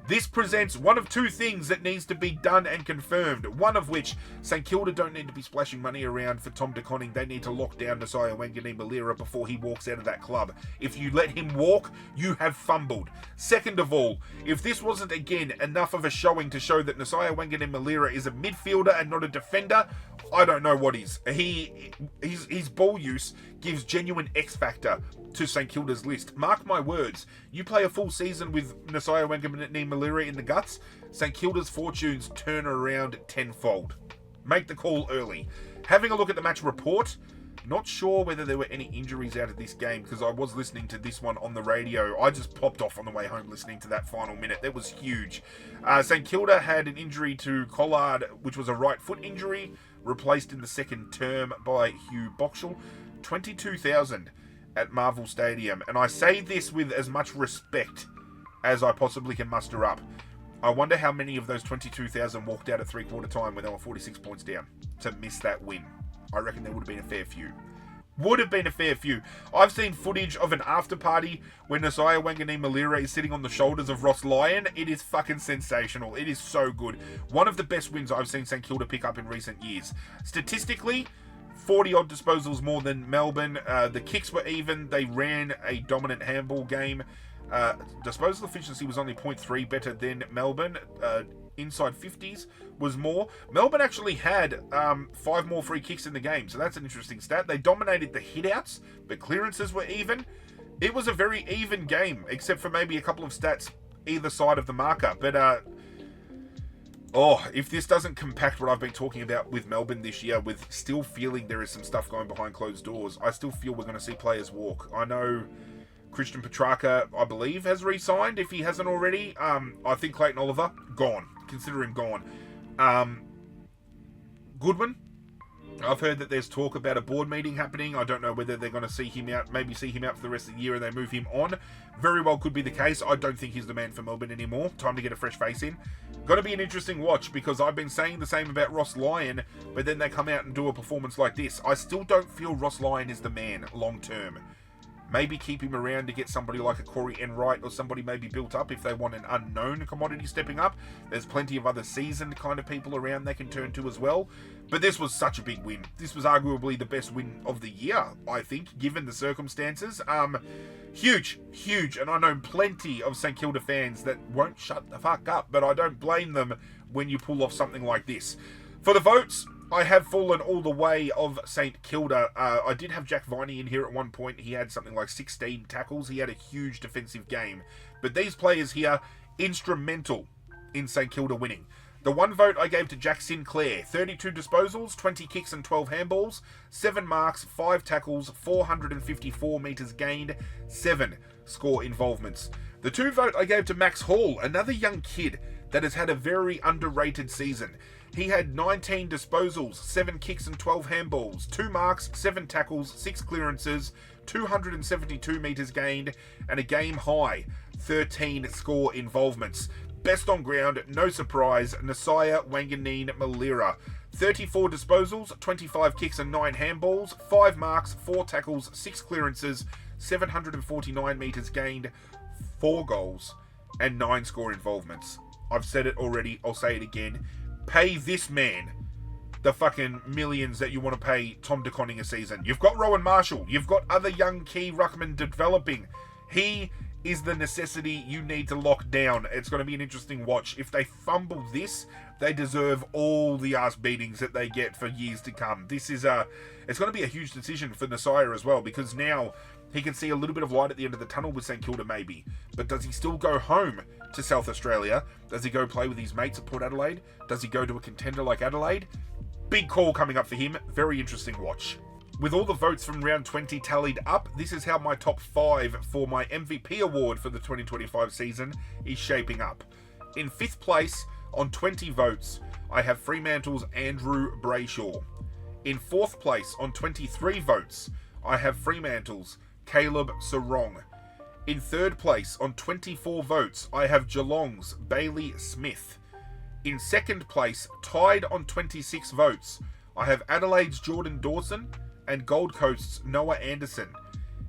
This presents one of 2 things that needs to be done and confirmed. One of which, St Kilda don't need to be splashing money around for Tom De Koning. They need to lock down Nasiah Wanganeen-Malira before he walks out of that club. If you let him walk, you have fumbled. Second of all, if this wasn't again enough of a showing to show that Nasiah Wanganeen-Malira is a midfielder and not a defender, I don't know what is. His ball use gives genuine X factor to St Kilda's list. Mark my words, you play a full season with Nasiah Wanganeen-Malira in the guts, St Kilda's fortunes turn around tenfold. Make the call early. Having a look at the match report, not sure whether there were any injuries out of this game, because I was listening to this one on the radio. I just popped off on the way home listening to that final minute. That was huge. St Kilda had an injury to Collard, which was a right foot injury, replaced in the second term by Hugh Boxall. 22,000 at Marvel Stadium, and I say this with as much respect as I possibly can muster up. I wonder how many of those 22,000 walked out at three-quarter time when they were 46 points down to miss that win. I reckon there would have been a fair few. Would have been a fair few. I've seen footage of an after party when Nasiah Wanganeen-Malira is sitting on the shoulders of Ross Lyon. It is fucking sensational. It is so good. One of the best wins I've seen St Kilda pick up in recent years. Statistically, 40-odd disposals more than Melbourne. The kicks were even. They ran a dominant handball game. Disposal efficiency was only 0.3 better than Melbourne. Inside 50s was more. Melbourne actually had 5 more free kicks in the game, so that's an interesting stat. They dominated the hitouts, but clearances were even. It was a very even game, except for maybe a couple of stats either side of the marker. But if this doesn't compact what I've been talking about with Melbourne this year, with still feeling there is some stuff going behind closed doors, I still feel we're going to see players walk. I know Christian Petrarca, I believe, has re-signed, if he hasn't already. I think Clayton Oliver, gone. Consider him gone. Goodwin, I've heard that there's talk about a board meeting happening. I don't know whether they're going to see him out, maybe see him out for the rest of the year and they move him on. Very well could be the case. I don't think he's the man for Melbourne anymore. Time to get a fresh face in. Going to be an interesting watch, because I've been saying the same about Ross Lyon, but then they come out and do a performance like this. I still don't feel Ross Lyon is the man long term. Maybe keep him around to get somebody like a Corey Enright or somebody maybe built up if they want an unknown commodity stepping up. There's plenty of other seasoned kind of people around they can turn to as well. But this was such a big win. This was arguably the best win of the year, I think, given the circumstances. Huge, and I know plenty of St Kilda fans that won't shut the fuck up, but I don't blame them when you pull off something like this. For the votes, I have fallen all the way of St Kilda. I did have Jack Viney in here at one point. He had something like 16 tackles. He had a huge defensive game. But these players here, instrumental in St Kilda winning. The one vote I gave to Jack Sinclair. 32 disposals, 20 kicks and 12 handballs, 7 marks, 5 tackles, 454 metres gained, 7 score involvements. The 2 vote I gave to Max Hall, another young kid that has had a very underrated season. He had 19 disposals, 7 kicks and 12 handballs, 2 marks, 7 tackles, 6 clearances, 272 metres gained, and a game high 13 score involvements. Best on ground, no surprise, Nasiah Wanganeen Malira. 34 disposals, 25 kicks and 9 handballs, 5 marks, 4 tackles, 6 clearances, 749 metres gained, 4 goals, and 9 score involvements. I've said it already, I'll say it again. Pay this man the fucking millions that you want to pay Tom De Koning a season. You've got Rowan Marshall. You've got other young key ruckmen developing. He is the necessity you need to lock down. It's going to be an interesting watch. If they fumble this, they deserve all the ass beatings that they get for years to come. This is it's going to be a huge decision for Nasiah as well, because now he can see a little bit of light at the end of the tunnel with St Kilda maybe. But does he still go home to South Australia? Does he go play with his mates at Port Adelaide? Does he go to a contender like Adelaide? Big call coming up for him. Very interesting watch. With all the votes from round 20 tallied up, this is how my top 5 for my MVP award for the 2025 season is shaping up. In 5th place, on 20 votes, I have Fremantle's Andrew Brayshaw. In 4th place, on 23 votes, I have Fremantle's Caleb Sarong. In 3rd place, on 24 votes, I have Geelong's Bailey Smith. In 2nd place, tied on 26 votes, I have Adelaide's Jordan Dawson and Gold Coast's Noah Anderson.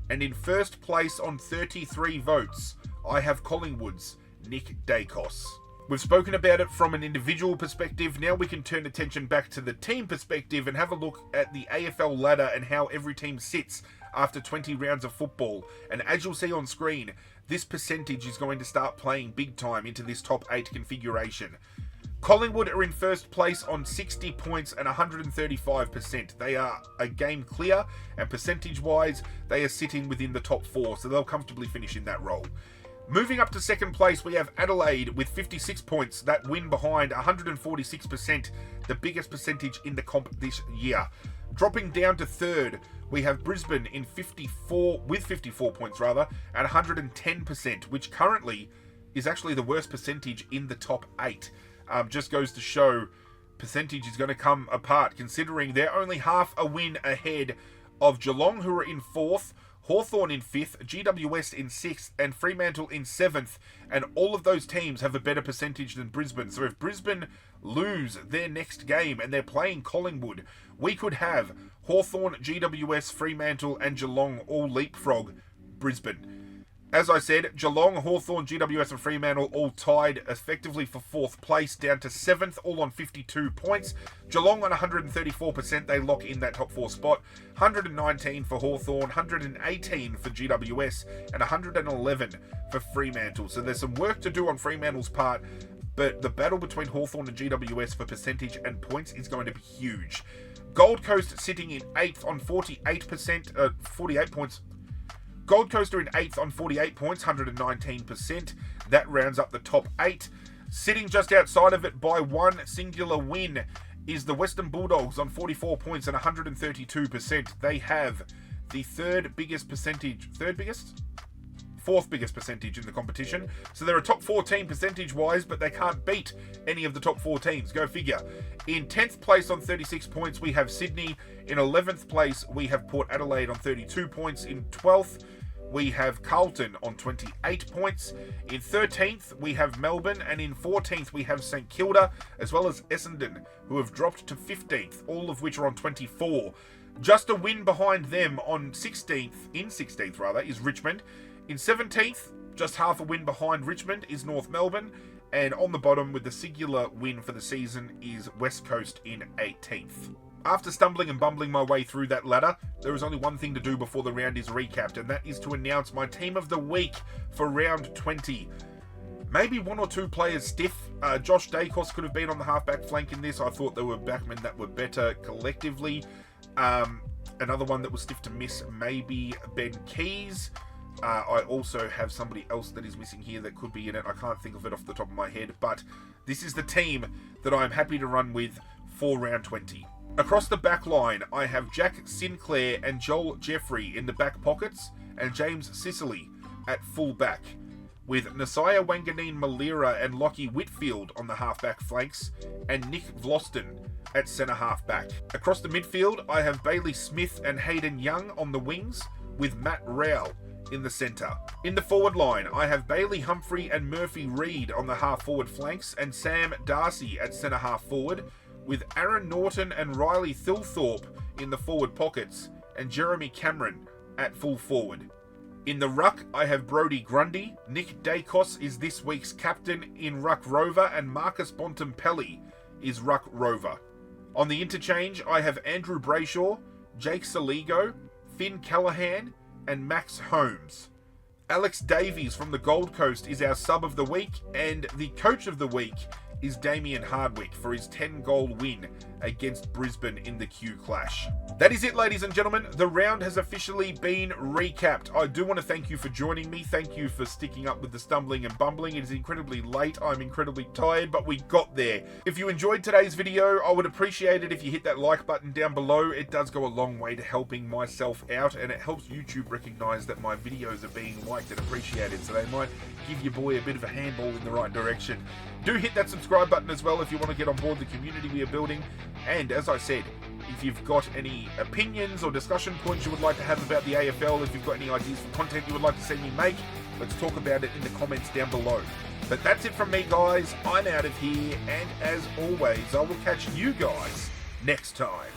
And in 1st place on 33 votes, I have Collingwood's Nick Dacos. We've spoken about it from an individual perspective. Now we can turn attention back to the team perspective and have a look at the AFL ladder and how every team sits after 20 rounds of football. And as you'll see on screen, this percentage is going to start playing big time into this top 8 configuration. Collingwood are in 1st place on 60 points and 135%. They are a game clear, and percentage-wise, they are sitting within the top 4, so they'll comfortably finish in that role. Moving up to 2nd place, we have Adelaide with 56 points. That win behind 146%, the biggest percentage in the comp this year. Dropping down to 3rd, we have Brisbane in 54 points and 110%, which currently is actually the worst percentage in the top 8. Just goes to show percentage is going to come apart, considering they're only half a win ahead of Geelong, who are in 4th, Hawthorn in 5th, GWS in 6th, and Fremantle in 7th, and all of those teams have a better percentage than Brisbane. So if Brisbane lose their next game and they're playing Collingwood, we could have Hawthorn, GWS, Fremantle, and Geelong all leapfrog Brisbane. As I said, Geelong, Hawthorn, GWS and Fremantle all tied effectively for 4th place, down to 7th, all on 52 points. Geelong on 134%, they lock in that top 4 spot. 119 for Hawthorn, 118 for GWS, and 111 for Fremantle. So there's some work to do on Fremantle's part, but the battle between Hawthorn and GWS for percentage and points is going to be huge. Gold Coast sitting in 8th on 48 points. Gold Coast are in 8th on 48 points, 119%. That rounds up the top 8. Sitting just outside of it by one singular win is the Western Bulldogs on 44 points and 132%. They have the fourth biggest percentage in the competition. So they're a top 4 team percentage-wise, but they can't beat any of the top 4 teams. Go figure. In 10th place on 36 points, we have Sydney. In 11th place, we have Port Adelaide on 32 points. In 12th, we have Carlton on 28 points. In 13th, we have Melbourne. And in 14th, we have St Kilda, as well as Essendon, who have dropped to 15th, all of which are on 24. Just a win behind them on 16th is Richmond. In 17th, just half a win behind Richmond is North Melbourne. And on the bottom with the singular win for the season is West Coast in 18th. After stumbling and bumbling my way through that ladder, there is only one thing to do before the round is recapped, and that is to announce my team of the week for round 20. Maybe one or two players stiff. Josh Dacos could have been on the halfback flank in this. I thought there were backmen that were better collectively. Another one that was stiff to miss, maybe Ben Keys. I also have somebody else that is missing here that could be in it. I can't think of it off the top of my head, but this is the team that I'm happy to run with for round 20. Across the back line, I have Jack Sinclair and Joel Jeffrey in the back pockets, and James Sicily at full back, with Nasiah Wanganeen Malira and Lockie Whitfield on the half-back flanks, and Nick Vlosten at centre half-back. Across the midfield, I have Bailey Smith and Hayden Young on the wings, with Matt Rowell in the centre. In the forward line, I have Bailey Humphrey and Murphy Reid on the half-forward flanks, and Sam Darcy at centre half-forward, with Aaron Norton and Riley Thilthorpe in the forward pockets, and Jeremy Cameron at full forward. In the ruck, I have Brodie Grundy. Nick Dacos is this week's captain in Ruck Rover, and Marcus Bontempelli is Ruck Rover. On the interchange, I have Andrew Brayshaw, Jake Saligo, Finn Callahan, and Max Holmes. Alex Davies from the Gold Coast is our sub of the week, and the coach of the week is Damien Hardwick for his 10-goal win against Brisbane in the Q Clash. That is it, ladies and gentlemen. The round has officially been recapped. I do want to thank you for joining me. Thank you for sticking up with the stumbling and bumbling. It is incredibly late. I'm incredibly tired, but we got there. If you enjoyed today's video, I would appreciate it if you hit that like button down below. It does go a long way to helping myself out, and it helps YouTube recognize that my videos are being liked and appreciated, so they might give your boy a bit of a handball in the right direction. Do hit that subscribe button as well if you want to get on board the community we are building. And as I said, if you've got any opinions or discussion points you would like to have about the AFL, if you've got any ideas for content you would like to see me make, let's talk about it in the comments down below. But that's it from me, guys. I'm out of here, and as always, I will catch you guys next time.